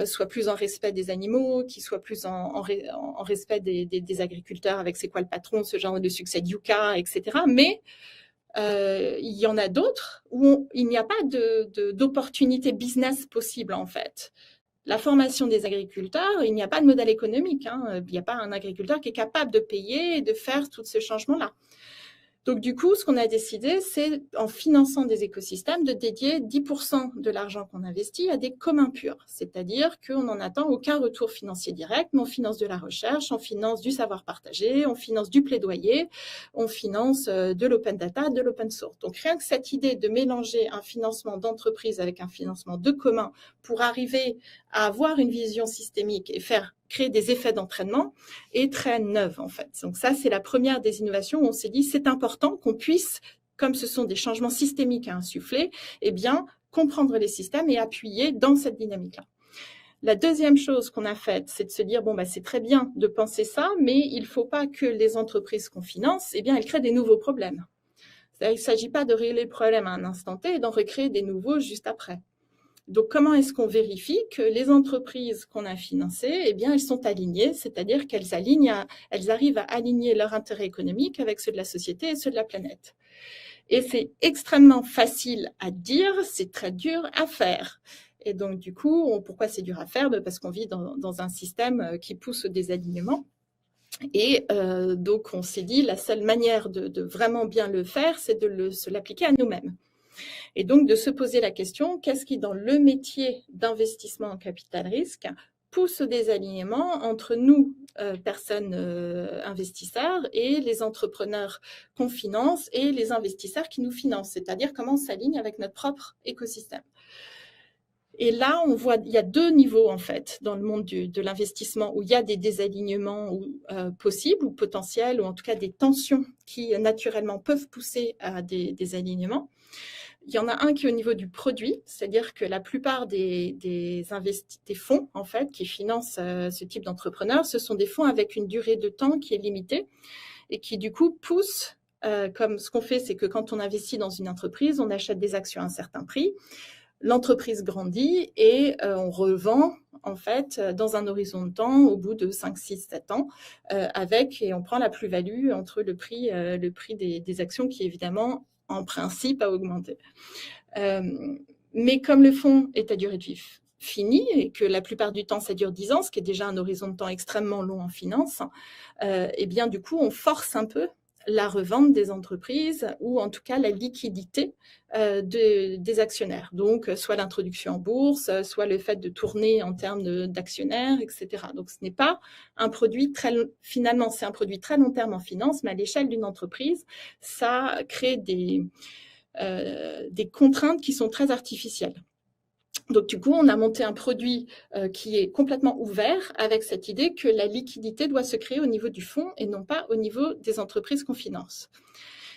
soient plus en respect des animaux, qui soient plus en respect des agriculteurs avec c'est quoi le patron, ce genre de succès de Yucca, etc. Mais il y en a d'autres où il n'y a pas d'opportunité business possible en fait. La formation des agriculteurs, il n'y a pas de modèle économique. Il n'y a pas un agriculteur qui est capable de payer et de faire tout ce changement-là. Donc, du coup, ce qu'on a décidé, c'est, en finançant des écosystèmes, de dédier 10% de l'argent qu'on investit à des communs purs. C'est-à-dire qu'on n'en attend aucun retour financier direct, mais on finance de la recherche, on finance du savoir partagé, on finance du plaidoyer, on finance de l'open data, de l'open source. Donc, rien que cette idée de mélanger un financement d'entreprise avec un financement de commun pour arriver à avoir une vision systémique et créer des effets d'entraînement est très neuve en fait. Donc ça, c'est la première des innovations où on s'est dit c'est important qu'on puisse, comme ce sont des changements systémiques à insuffler, eh bien comprendre les systèmes et appuyer dans cette dynamique-là. La deuxième chose qu'on a faite, c'est de se dire, bon, bah, c'est très bien de penser ça, mais il ne faut pas que les entreprises qu'on finance, eh bien, elles créent des nouveaux problèmes. Il ne s'agit pas de régler le problème à un instant T et d'en recréer des nouveaux juste après. Donc, comment est-ce qu'on vérifie que les entreprises qu'on a financées, eh bien, elles sont alignées, c'est-à-dire qu'elles arrivent à aligner leur intérêt économique avec ceux de la société et ceux de la planète. Et c'est extrêmement facile à dire, c'est très dur à faire. Et donc, du coup, pourquoi c'est dur à faire? Parce qu'on vit dans un système qui pousse au désalignement. Et donc, on s'est dit, la seule manière de vraiment bien le faire, c'est de se l'appliquer à nous-mêmes. Et donc, de se poser la question, qu'est-ce qui, dans le métier d'investissement en capital risque, pousse au désalignement entre nous, personnes investisseurs, et les entrepreneurs qu'on finance et les investisseurs qui nous financent, c'est-à-dire comment on s'aligne avec notre propre écosystème. Et là, on voit, il y a deux niveaux en fait dans le monde de l'investissement où il y a des désalignements possibles ou potentiels, ou en tout cas des tensions qui naturellement peuvent pousser à des désalignements. Il y en a un qui est au niveau du produit, c'est-à-dire que la plupart des fonds en fait qui financent ce type d'entrepreneurs, ce sont des fonds avec une durée de temps qui est limitée et qui du coup poussent, comme ce qu'on fait, c'est que quand on investit dans une entreprise, on achète des actions à un certain prix. L'entreprise grandit et on revend en fait dans un horizon de temps au bout de 5, 6, 7 ans et on prend la plus-value entre le prix des actions qui évidemment en principe a augmenté. Mais comme le fonds est à durée de vie finie et que la plupart du temps ça dure 10 ans, ce qui est déjà un horizon de temps extrêmement long en finance, et bien du coup on force un peu la revente des entreprises ou en tout cas la liquidité des actionnaires. Donc, soit l'introduction en bourse, soit le fait de tourner en termes d'actionnaires, etc. Donc, ce n'est pas un produit finalement, c'est un produit très long terme en finance, mais à l'échelle d'une entreprise, ça crée des contraintes qui sont très artificielles. Donc, du coup, on a monté un produit qui est complètement ouvert avec cette idée que la liquidité doit se créer au niveau du fonds et non pas au niveau des entreprises qu'on finance.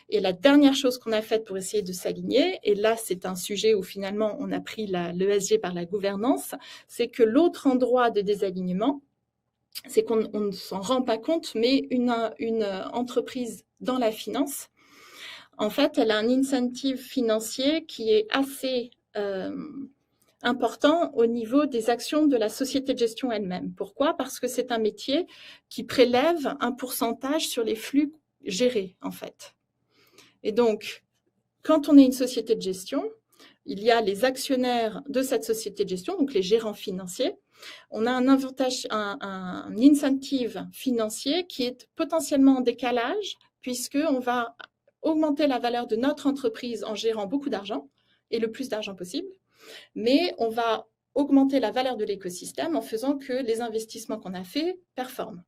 Et la dernière chose qu'on a faite pour essayer de s'aligner, et là, c'est un sujet où finalement, on a pris l'ESG par la gouvernance, c'est que l'autre endroit de désalignement, c'est qu'on ne s'en rend pas compte, mais une entreprise dans la finance, en fait, elle a un incentive financier qui est assez important au niveau des actions de la société de gestion elle-même. Pourquoi? Parce que c'est un métier qui prélève un pourcentage sur les flux gérés, en fait. Et donc, quand on est une société de gestion, il y a les actionnaires de cette société de gestion, donc les gérants financiers. On a un incentive financier qui est potentiellement en décalage, puisqu'on va augmenter la valeur de notre entreprise en gérant beaucoup d'argent, et le plus d'argent possible. Mais on va augmenter la valeur de l'écosystème en faisant que les investissements qu'on a faits performent.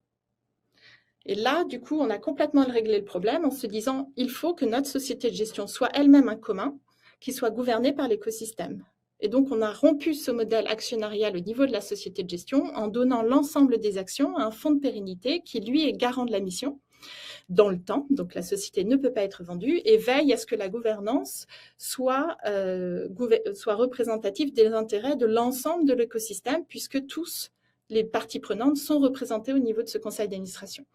Et là, du coup, on a complètement réglé le problème en se disant il faut que notre société de gestion soit elle-même un commun qui soit gouverné par l'écosystème. Et donc, on a rompu ce modèle actionnarial au niveau de la société de gestion en donnant l'ensemble des actions à un fonds de pérennité qui, lui, est garant de la mission dans le temps, donc la société ne peut pas être vendue, et veille à ce que la gouvernance soit représentative des intérêts de l'ensemble de l'écosystème, puisque tous les parties prenantes sont représentées au niveau de ce conseil d'administration.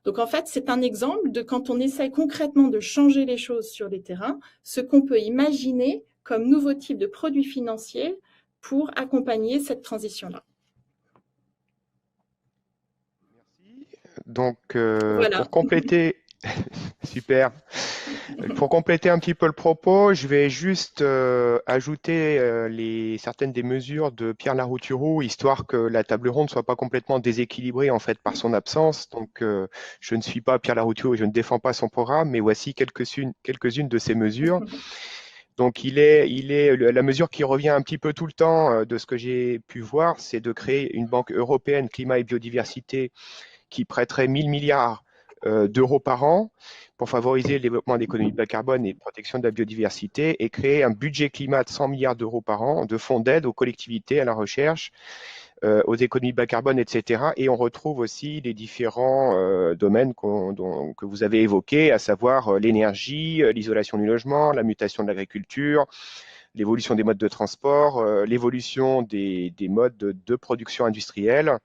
Donc en fait, c'est un exemple de quand on essaie concrètement de changer les choses sur les terrains, ce qu'on peut imaginer comme nouveau type de produits financiers pour accompagner cette transition-là. Donc, voilà. pour compléter, super. Pour compléter un petit peu le propos, je vais juste ajouter certaines des mesures de Pierre Larouturou, histoire que la table ronde ne soit pas complètement déséquilibrée en fait par son absence. Donc, je ne suis pas Pierre Larouturou et je ne défends pas son programme, mais voici quelques-unes de ces mesures. Donc, la mesure qui revient un petit peu tout le temps de ce que j'ai pu voir, c'est de créer une banque européenne climat et biodiversité qui prêterait 1000 milliards d'euros par an pour favoriser le développement d'économies bas carbone et de protection de la biodiversité et créer un budget climat de 100 milliards d'euros par an de fonds d'aide aux collectivités, à la recherche, aux économies bas carbone, etc. Et on retrouve aussi les différents domaines que vous avez évoqués, à savoir l'énergie, l'isolation du logement, la mutation de l'agriculture, l'évolution des modes de transport, l'évolution des modes de production industrielle.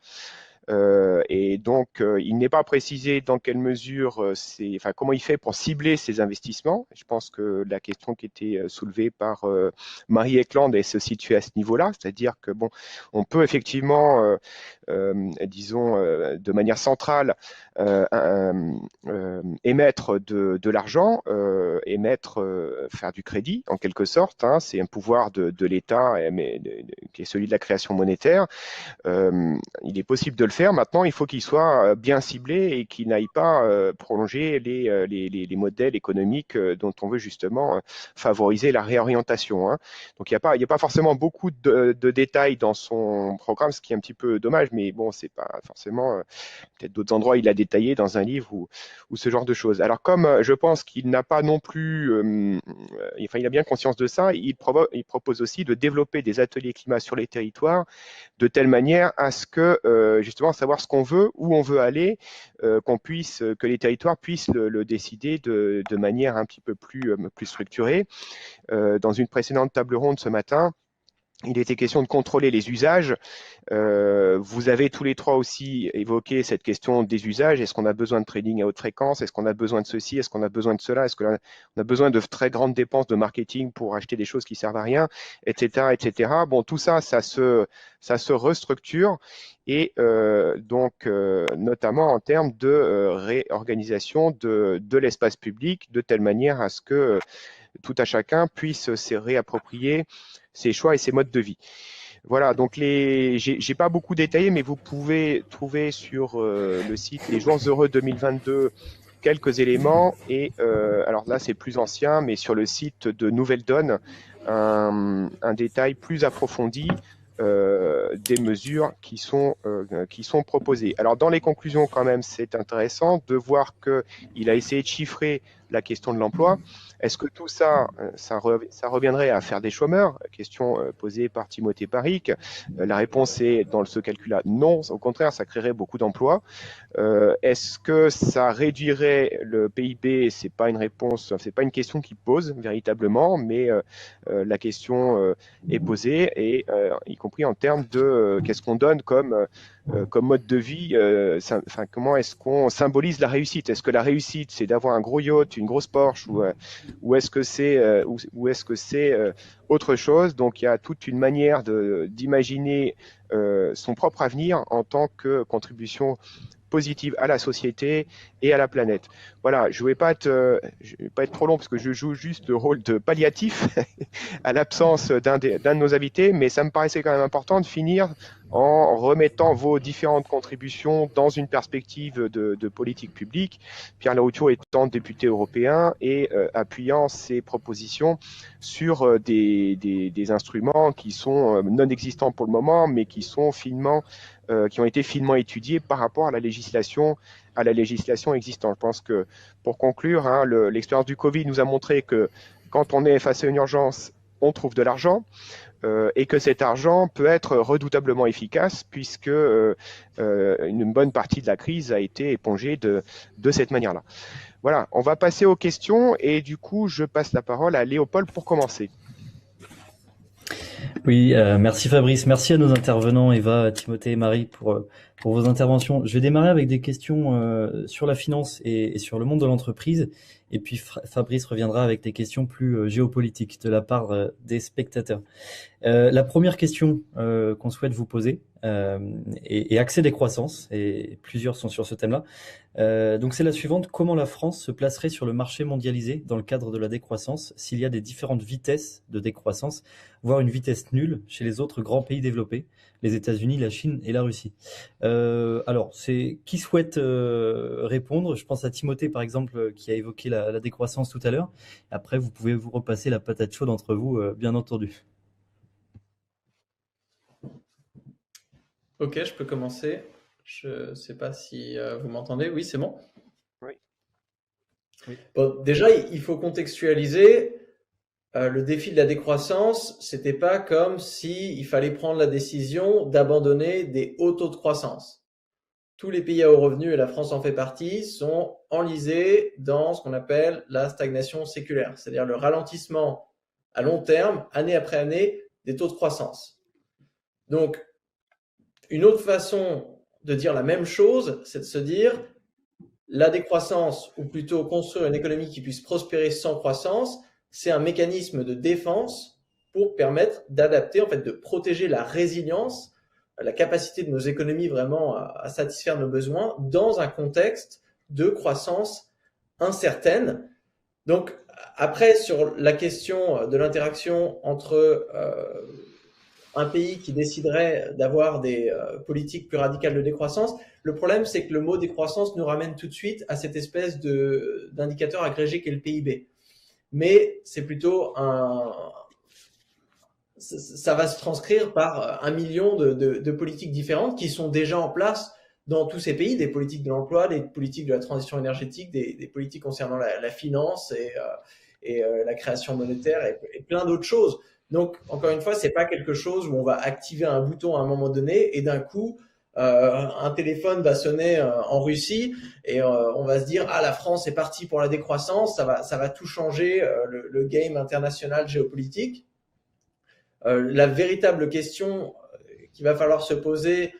Et donc, il n'est pas précisé dans quelle mesure, comment il fait pour cibler ses investissements. Je pense que la question qui était soulevée par Marie Eklund, elle se situe à ce niveau-là, c'est-à-dire que bon, on peut effectivement, disons, de manière centrale, émettre de l'argent, faire du crédit en quelque sorte. Hein, c'est un pouvoir de l'État, qui est celui de la création monétaire. Il est possible de le faire. Maintenant, il faut qu'il soit bien ciblé et qu'il n'aille pas prolonger les modèles économiques dont on veut justement favoriser la réorientation. Hein. Donc, il n'y a pas forcément beaucoup de détails dans son programme, ce qui est un petit peu dommage, mais bon, c'est pas forcément peut-être d'autres endroits il a détaillé dans un livre ou ce genre de choses. Alors, comme je pense qu'il n'a pas non plus, il a bien conscience de ça, il propose aussi de développer des ateliers climat sur les territoires de telle manière à ce que justement savoir ce qu'on veut, où on veut aller, que les territoires puissent le décider de manière un petit peu plus structurée. Dans une précédente table ronde ce matin, il était question de contrôler les usages. Vous avez tous les trois aussi évoqué cette question des usages. Est-ce qu'on a besoin de trading à haute fréquence? Est-ce qu'on a besoin de ceci? Est-ce qu'on a besoin de cela? Est-ce qu'on a besoin de très grandes dépenses de marketing pour acheter des choses qui servent à rien, etc., etc. Bon, tout ça, ça se restructure et notamment en termes de réorganisation de l'espace public de telle manière à ce que tout à chacun puisse se réapproprier ses choix et ses modes de vie. Voilà, donc j'ai pas beaucoup détaillé, mais vous pouvez trouver sur le site Les Jours Heureux 2022 quelques éléments. Et alors là, c'est plus ancien, mais sur le site de Nouvelle Donne, un détail plus approfondi des mesures qui sont proposées. Alors dans les conclusions quand même, c'est intéressant de voir qu'il a essayé de chiffrer la question de l'emploi. Est-ce que tout ça, ça reviendrait à faire des chômeurs? Question posée par Timothée Paric. La réponse est dans ce calcul-là, non. Au contraire, ça créerait beaucoup d'emplois. Est-ce que ça réduirait le PIB? C'est pas une réponse, c'est pas une question qui pose véritablement, mais la question est posée et y compris en termes de qu'est-ce qu'on donne comme mode de vie. Comment est-ce qu'on symbolise la réussite? Est-ce que la réussite, c'est d'avoir un gros yacht, une grosse Porsche, ou est-ce que c'est autre chose? Donc il y a toute une manière d'imaginer son propre avenir en tant que contribution positive à la société et à la planète. Voilà, je ne vais pas être trop long parce que je joue juste le rôle de palliatif à l'absence d'un de nos invités, mais ça me paraissait quand même important de finir en remettant vos différentes contributions dans une perspective de politique publique. Pierre Larouturou étant député européen et appuyant ses propositions sur des instruments qui sont non existants pour le moment, mais qui ont été finement étudiés par rapport à la législation existante. Je pense que, pour conclure, hein, l'expérience du Covid nous a montré que quand on est face à une urgence, on trouve de l'argent et que cet argent peut être redoutablement efficace puisque une bonne partie de la crise a été épongée de cette manière-là. Voilà, on va passer aux questions et du coup, je passe la parole à Léopold pour commencer. Oui, merci Fabrice, merci à nos intervenants Eva, Timothée et Marie pour vos interventions. Je vais démarrer avec des questions sur la finance et sur le monde de l'entreprise, et puis Fabrice reviendra avec des questions plus géopolitiques de la part des spectateurs. La première question qu'on souhaite vous poser est axée décroissance, et plusieurs sont sur ce thème-là. Donc c'est la suivante: comment la France se placerait sur le marché mondialisé dans le cadre de la décroissance s'il y a des différentes vitesses de décroissance, voire une vitesse nulle chez les autres grands pays développés, les États-Unis, la Chine et la Russie? Alors, c'est qui souhaite répondre? Je pense à Timothée par exemple qui a évoqué la décroissance tout à l'heure. Après, vous pouvez vous repasser la patate chaude entre vous, bien entendu. Ok, je peux commencer. Je ne sais pas si vous m'entendez. Oui, c'est bon? Oui. Bon, déjà, il faut contextualiser. Le défi de la décroissance, c'était pas comme si il fallait prendre la décision d'abandonner des hauts taux de croissance. Tous les pays à haut revenu, et la France en fait partie, sont enlisés dans ce qu'on appelle la stagnation séculaire, c'est-à-dire le ralentissement à long terme, année après année, des taux de croissance. Donc, une autre façon de dire la même chose, c'est de se dire la décroissance, ou plutôt construire une économie qui puisse prospérer sans croissance, c'est un mécanisme de défense pour permettre d'adapter, en fait, de protéger la résilience, la capacité de nos économies vraiment à satisfaire nos besoins dans un contexte de croissance incertaine. Donc, après, sur la question de l'interaction entre un pays qui déciderait d'avoir des politiques plus radicales de décroissance, le problème, c'est que le mot décroissance nous ramène tout de suite à cette espèce d'indicateur agrégé qu'est le PIB. Mais c'est plutôt ça va se transcrire par 1 million de politiques différentes qui sont déjà en place dans tous ces pays, des politiques de l'emploi, des politiques de la transition énergétique, des politiques concernant la finance et la création monétaire et plein d'autres choses. Donc, encore une fois, c'est pas quelque chose où on va activer un bouton à un moment donné et d'un coup, un téléphone va sonner en Russie et on va se dire ah, la France est partie pour la décroissance, ça va tout changer le game international géopolitique. La véritable question qu'il va falloir se poser,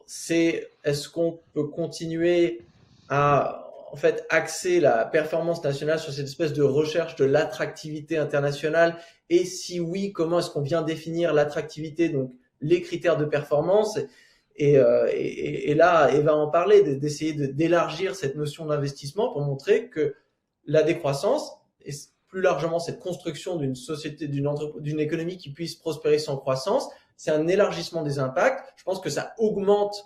c'est est-ce qu'on peut continuer à en fait axer la performance nationale sur cette espèce de recherche de l'attractivité internationale, et si oui, comment est-ce qu'on vient définir l'attractivité, donc les critères de performance, et là Eva en parlait, d'essayer d'élargir cette notion d'investissement pour montrer que la décroissance et plus largement cette construction d'une société, d'une économie qui puisse prospérer sans croissance, c'est un élargissement des impacts. Je pense que ça augmente,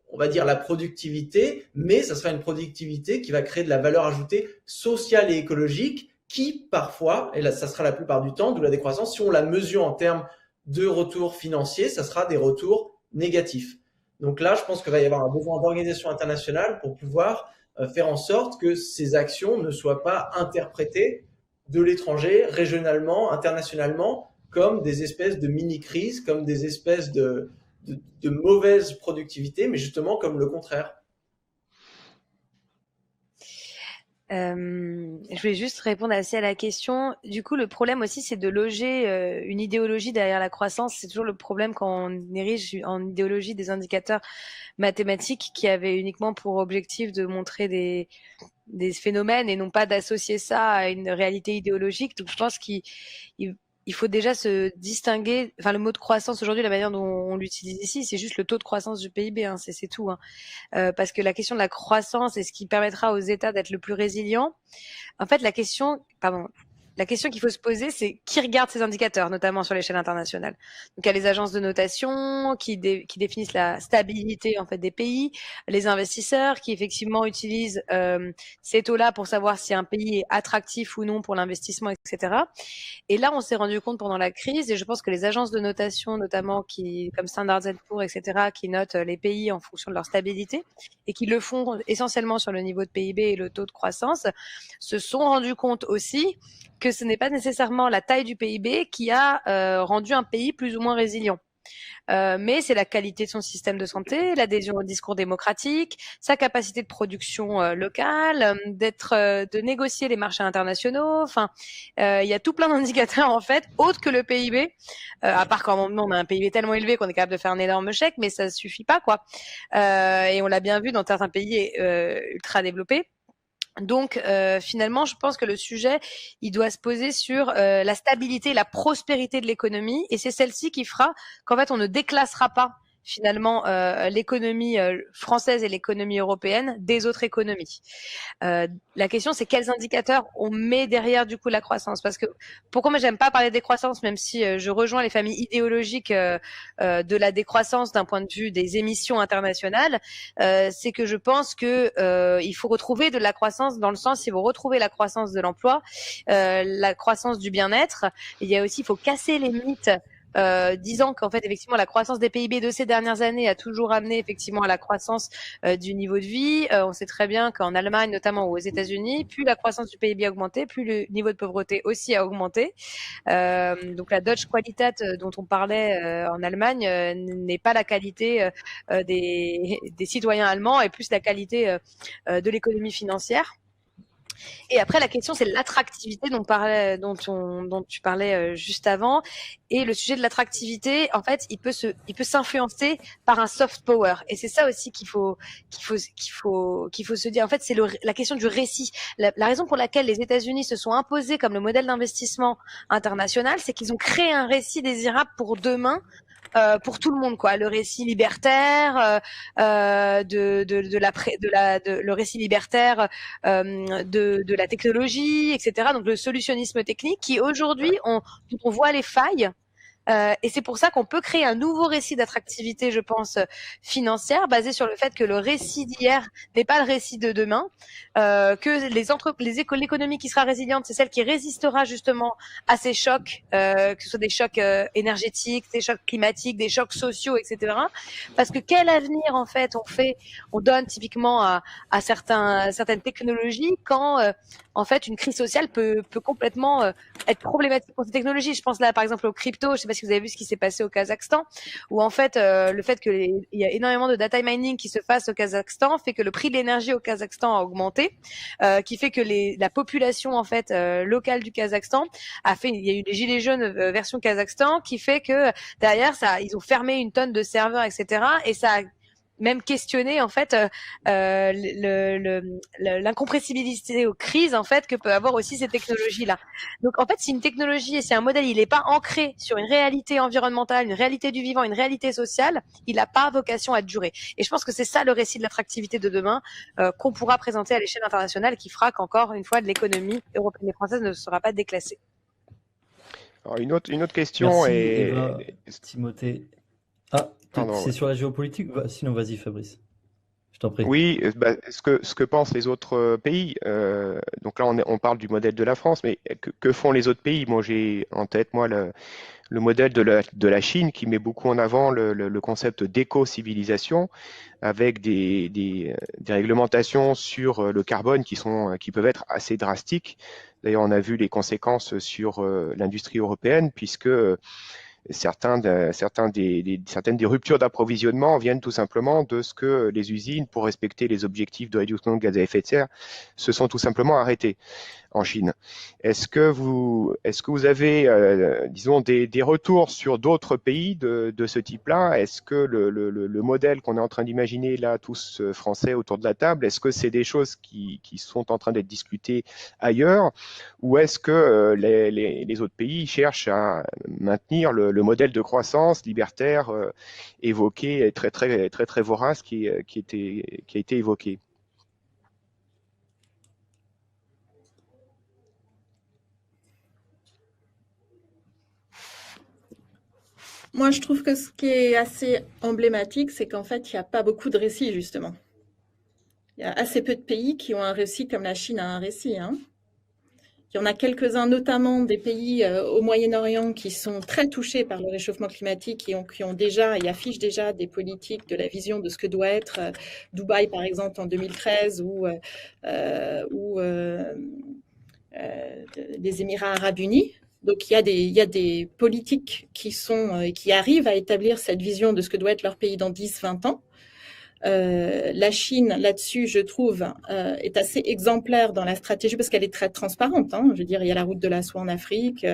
on va dire, la productivité, mais ça sera une productivité qui va créer de la valeur ajoutée sociale et écologique qui, parfois, et là, ça sera la plupart du temps, d'où la décroissance, si on la mesure en termes de retours financiers, ça sera des retours négatifs. Donc là, je pense qu'il va y avoir un besoin d'organisation internationale pour pouvoir faire en sorte que ces actions ne soient pas interprétées de l'étranger, régionalement, internationalement, comme des espèces de mini-crises, comme des espèces de mauvaise productivité, mais justement comme le contraire. Je voulais juste répondre assez à la question. Du coup, le problème aussi, c'est de loger une idéologie derrière la croissance. C'est toujours le problème quand on érige en idéologie des indicateurs mathématiques qui avaient uniquement pour objectif de montrer des phénomènes et non pas d'associer ça à une réalité idéologique. Donc, je pense qu'il faut déjà se distinguer. Enfin, le mot de croissance aujourd'hui, la manière dont on l'utilise ici, c'est juste le taux de croissance du PIB, hein, c'est tout. Hein. Parce que la question de la croissance est ce qui permettra aux États d'être le plus résilients. En fait, la question qu'il faut se poser, c'est qui regarde ces indicateurs, notamment sur l'échelle internationale. Donc, il y a les agences de notation qui définissent la stabilité en fait des pays, les investisseurs qui effectivement utilisent ces taux-là pour savoir si un pays est attractif ou non pour l'investissement, etc. Et là, on s'est rendu compte pendant la crise, et je pense que les agences de notation, notamment comme Standard & Poor's, etc., qui notent les pays en fonction de leur stabilité et qui le font essentiellement sur le niveau de PIB et le taux de croissance, se sont rendus compte aussi que ce n'est pas nécessairement la taille du PIB qui a rendu un pays plus ou moins résilient. Mais c'est la qualité de son système de santé, l'adhésion au discours démocratique, sa capacité de production locale, de négocier les marchés internationaux. Enfin, il y a tout plein d'indicateurs en fait, autres que le PIB. À part quand on a un PIB tellement élevé qu'on est capable de faire un énorme chèque, mais ça suffit pas quoi. Et on l'a bien vu dans certains pays ultra développés. Donc finalement, je pense que le sujet, il doit se poser sur la stabilité et la prospérité de l'économie, et c'est celle-ci qui fera qu'en fait, on ne déclassera pas finalement l'économie française et l'économie européenne des autres économies. La question, c'est quels indicateurs on met derrière du coup la croissance. Parce que pourquoi moi j'aime pas parler de décroissance, même si je rejoins les familles idéologiques de la décroissance d'un point de vue des émissions internationales, c'est que je pense que il faut retrouver de la croissance dans le sens, il faut retrouver la croissance de l'emploi, la croissance du bien-être. Il y a aussi, il faut casser les mythes. Disant qu'en fait effectivement la croissance des PIB de ces dernières années a toujours amené effectivement à la croissance du niveau de vie. On sait très bien qu'en Allemagne notamment ou aux États-Unis, plus la croissance du PIB a augmenté, plus le niveau de pauvreté aussi a augmenté. Donc la Deutsche Qualität dont on parlait en Allemagne n'est pas la qualité des citoyens allemands, et plus la qualité de l'économie financière. Et après, la question, c'est l'attractivité dont tu parlais juste avant. Et le sujet de l'attractivité, en fait, il peut s'influencer par un soft power. Et c'est ça aussi qu'il faut se dire. En fait, c'est la question du récit. La raison pour laquelle les États-Unis se sont imposés comme le modèle d'investissement international, c'est qu'ils ont créé un récit désirable pour demain, pour tout le monde, quoi. Le récit libertaire, le récit libertaire de la technologie, etc. Donc le solutionnisme technique qui aujourd'hui on voit les failles. Et c'est pour ça qu'on peut créer un nouveau récit d'attractivité, je pense, financière, basé sur le fait que le récit d'hier n'est pas le récit de demain, que l'économie qui sera résiliente, c'est celle qui résistera justement à ces chocs, que ce soit des chocs énergétiques, des chocs climatiques, des chocs sociaux, etc. Parce que quel avenir en fait on donne typiquement à certaines technologies quand en fait une crise sociale peut complètement être problématique pour ces technologies. Je pense là par exemple aux crypto. Je sais pas si vous avez vu ce qui s'est passé au Kazakhstan, où en fait le fait il y a énormément de data mining qui se fasse au Kazakhstan fait que le prix de l'énergie au Kazakhstan a augmenté, qui fait que la population en fait locale du Kazakhstan il y a eu les gilets jaunes version Kazakhstan, qui fait que derrière ils ont fermé une tonne de serveurs, etc. Et ça a même questionner en fait l'incompressibilité aux crises en fait que peut avoir aussi ces technologies là. Donc en fait, si une technologie et si un modèle il n'est pas ancré sur une réalité environnementale, une réalité du vivant, une réalité sociale, il n'a pas vocation à durer. Et je pense que c'est ça le récit de l'attractivité de demain qu'on pourra présenter à l'échelle internationale, qui fera qu'encore une fois de l'économie européenne et française ne sera pas déclassée. Alors, une autre question. Merci est... Eva, Timothée. Ah, c'est sur la géopolitique? Sinon, vas-y Fabrice, je t'en prie. Oui, ce que pensent les autres pays. Donc là, on parle du modèle de la France, mais que font les autres pays? Moi, j'ai en tête le modèle de la Chine qui met beaucoup en avant le concept d'éco-civilisation avec des réglementations sur le carbone qui peuvent être assez drastiques. D'ailleurs, on a vu les conséquences sur l'industrie européenne puisque certaines des ruptures d'approvisionnement viennent tout simplement de ce que les usines, pour respecter les objectifs de réduction de gaz à effet de serre, se sont tout simplement arrêtées en Chine. Est-ce que vous avez, disons, des retours sur d'autres pays de ce type-là? Est-ce que le modèle qu'on est en train d'imaginer là, tous français autour de la table, est-ce que c'est des choses qui sont en train d'être discutées ailleurs, ou est-ce que les autres pays cherchent à maintenir le modèle de croissance libertaire évoqué et très vorace qui a été évoqué? Moi, je trouve que ce qui est assez emblématique, c'est qu'en fait, il n'y a pas beaucoup de récits, justement. Il y a assez peu de pays qui ont un récit comme la Chine a un récit, hein. Il y en a quelques-uns, notamment des pays au Moyen-Orient, qui sont très touchés par le réchauffement climatique qui ont déjà et affichent déjà des politiques de la vision de ce que doit être Dubaï, par exemple, en 2013, ou les Émirats arabes unis. Donc, il y a des politiques qui arrivent à établir cette vision de ce que doit être leur pays dans 10-20 ans. La Chine, là-dessus, je trouve, est assez exemplaire dans la stratégie parce qu'elle est très transparente, hein. Je veux dire, il y a la route de la soie en Afrique,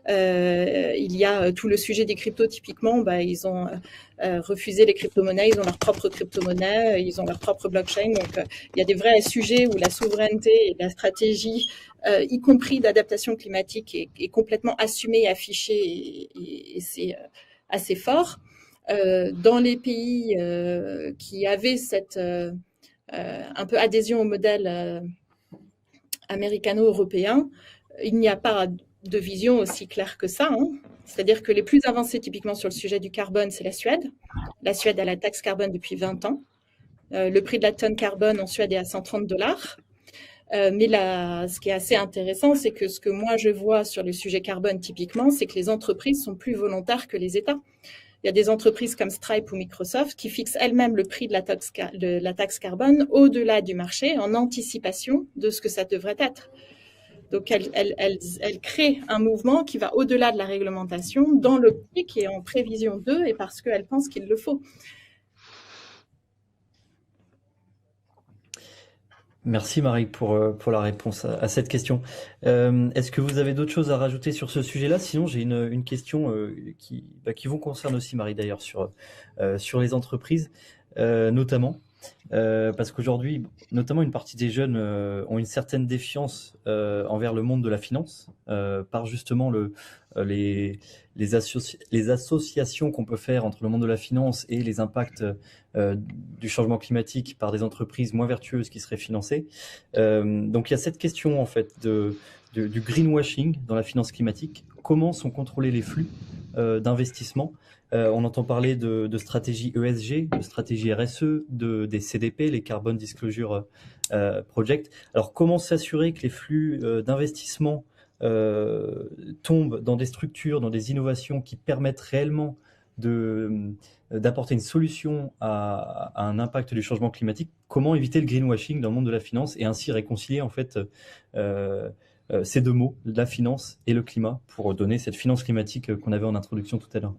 il y a tout le sujet des cryptos, typiquement, ils ont refusé les crypto-monnaies, ils ont leur propre crypto-monnaie, ils ont leur propre blockchain. Donc, il y a des vrais sujets où la souveraineté et la stratégie, y compris d'adaptation climatique, est complètement assumée, affichée, et c'est assez fort. Dans les pays qui avaient cette un peu adhésion au modèle américano-européen, il n'y a pas de vision aussi claire que ça, hein. C'est-à-dire que les plus avancés typiquement sur le sujet du carbone, c'est la Suède. La Suède a la taxe carbone depuis 20 ans. Le prix de la tonne carbone en Suède est à $130. Mais ce qui est assez intéressant, c'est que ce que moi je vois sur le sujet carbone typiquement, c'est que les entreprises sont plus volontaires que les États. Il y a des entreprises comme Stripe ou Microsoft qui fixent elles-mêmes le prix de la taxe carbone au-delà du marché en anticipation de ce que ça devrait être. Donc, elles créent un mouvement qui va au-delà de la réglementation dans l'optique et en prévision d'eux et parce qu'elles pensent qu'il le faut. Merci Marie pour la réponse à cette question. Est-ce que vous avez d'autres choses à rajouter sur ce sujet-là? Sinon, j'ai une question qui vous concerne aussi, Marie, d'ailleurs, sur les entreprises, notamment. Parce qu'aujourd'hui, notamment une partie des jeunes ont une certaine défiance envers le monde de la finance, par justement les associations qu'on peut faire entre le monde de la finance et les impacts du changement climatique par des entreprises moins vertueuses qui seraient financées. Donc il y a cette question en fait du greenwashing dans la finance climatique. Comment sont contrôlés les flux d'investissement? On entend parler de stratégie ESG, de stratégie RSE, des CDP, les Carbon Disclosure Project. Alors, comment s'assurer que les flux d'investissement tombent dans des structures, dans des innovations qui permettent réellement d'apporter une solution à un impact du changement climatique? Comment éviter le greenwashing dans le monde de la finance et ainsi réconcilier en fait ces deux mots, la finance et le climat, pour donner cette finance climatique qu'on avait en introduction tout à l'heure?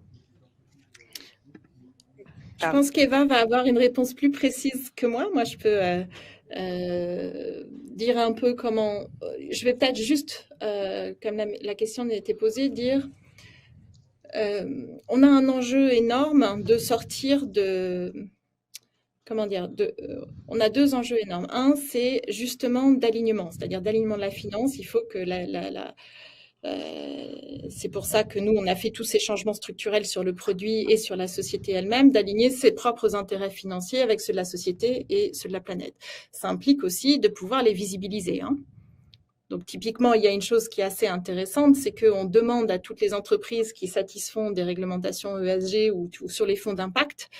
Je pense qu'Eva va avoir une réponse plus précise que moi. Moi, je peux dire un peu comment... Je vais peut-être juste, comme la question a été posée, dire on a un enjeu énorme de sortir de... Comment dire on a deux enjeux énormes. Un, c'est justement d'alignement, c'est-à-dire d'alignement de la finance. Il faut que c'est pour ça que nous, on a fait tous ces changements structurels sur le produit et sur la société elle-même, d'aligner ses propres intérêts financiers avec ceux de la société et ceux de la planète. Ça implique aussi de pouvoir les visibiliser. Donc, typiquement, il y a une chose qui est assez intéressante, c'est qu'on demande à toutes les entreprises qui satisfont des réglementations ESG ou sur les fonds d'impact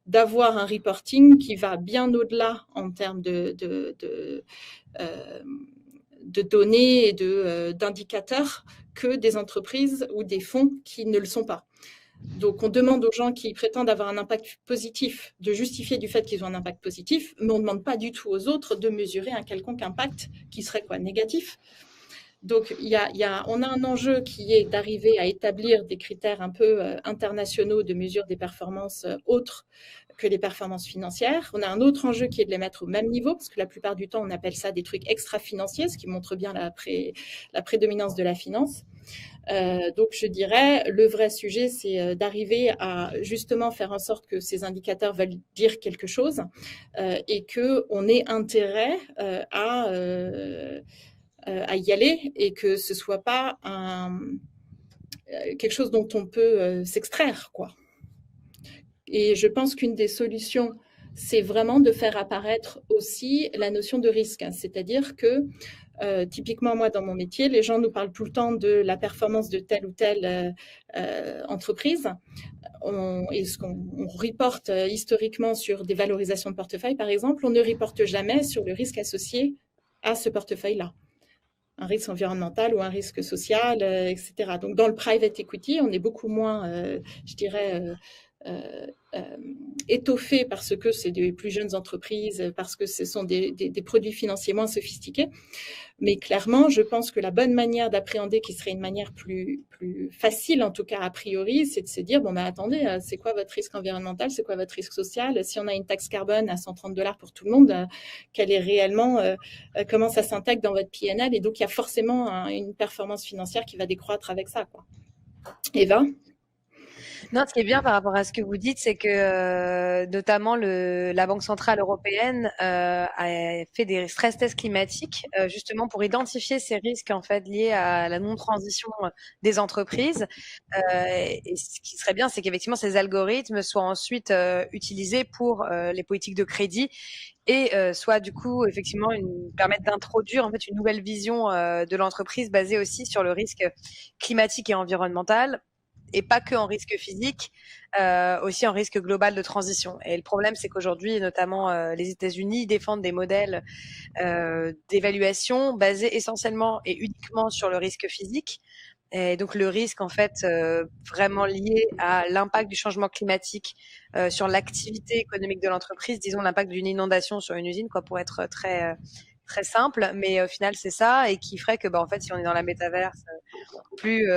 d'avoir un reporting qui va bien au-delà en termes de données et d'indicateurs que des entreprises ou des fonds qui ne le sont pas. Donc, on demande aux gens qui prétendent avoir un impact positif de justifier du fait qu'ils ont un impact positif, mais on ne demande pas du tout aux autres de mesurer un quelconque impact qui serait négatif. Donc, on a un enjeu qui est d'arriver à établir des critères un peu internationaux de mesure des performances autres que les performances financières. On a un autre enjeu qui est de les mettre au même niveau, parce que la plupart du temps, on appelle ça des trucs extra-financiers, ce qui montre bien la prédominance de la finance. Donc, je dirais, le vrai sujet, c'est d'arriver à justement faire en sorte que ces indicateurs veulent dire quelque chose et qu'on ait intérêt à y aller et que ce soit pas quelque chose dont on peut s'extraire, quoi. Et je pense qu'une des solutions, c'est vraiment de faire apparaître aussi la notion de risque. C'est-à-dire que, typiquement, moi, dans mon métier, les gens nous parlent tout le temps de la performance de telle ou telle entreprise. Et ce qu'on reporte historiquement sur des valorisations de portefeuille, par exemple, on ne reporte jamais sur le risque associé à ce portefeuille-là. Un risque environnemental ou un risque social, etc. Donc, dans le private equity, on est beaucoup moins, je dirais, étoffé parce que c'est des plus jeunes entreprises, parce que ce sont des produits financiers moins sophistiqués. Mais clairement, je pense que la bonne manière d'appréhender, qui serait une manière plus facile, en tout cas a priori, c'est de se dire, bon, mais attendez, c'est quoi votre risque environnemental, c'est quoi votre risque social? Si on a une taxe carbone à $130 pour tout le monde, quelle est réellement, comment ça s'intègre dans votre PNL? Et donc, il y a forcément une performance financière qui va décroître avec ça, quoi. Eva? Non, ce qui est bien par rapport à ce que vous dites, c'est que notamment la Banque centrale européenne a fait des stress tests climatiques justement pour identifier ces risques en fait liés à la non-transition des entreprises. Et ce qui serait bien, c'est qu'effectivement ces algorithmes soient ensuite utilisés pour les politiques de crédit et soit du coup effectivement permettre d'introduire en fait une nouvelle vision de l'entreprise basée aussi sur le risque climatique et environnemental. Et pas que en risque physique, aussi en risque global de transition. Et le problème, c'est qu'aujourd'hui, notamment les États-Unis défendent des modèles d'évaluation basés essentiellement et uniquement sur le risque physique. Et donc le risque, en fait, vraiment lié à l'impact du changement climatique sur l'activité économique de l'entreprise, disons l'impact d'une inondation sur une usine, quoi, pour être très simple, mais au final c'est ça, et qui ferait que, en fait, si on est dans la métaverse plus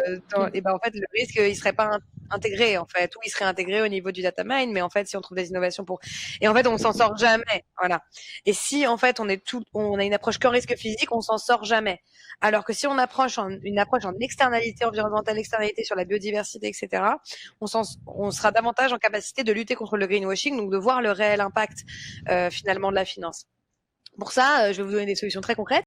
et ben en fait le risque il serait pas intégré en fait, ou il serait intégré au niveau du data mine, mais en fait si on trouve des innovations et en fait on s'en sort jamais, voilà. Et si en fait on a une approche qu'en risque physique, on s'en sort jamais. Alors que si on approche une approche en externalité environnementale, externalité sur la biodiversité, etc., on sera davantage en capacité de lutter contre le greenwashing, donc de voir le réel impact finalement de la finance. Pour ça, je vais vous donner des solutions très concrètes.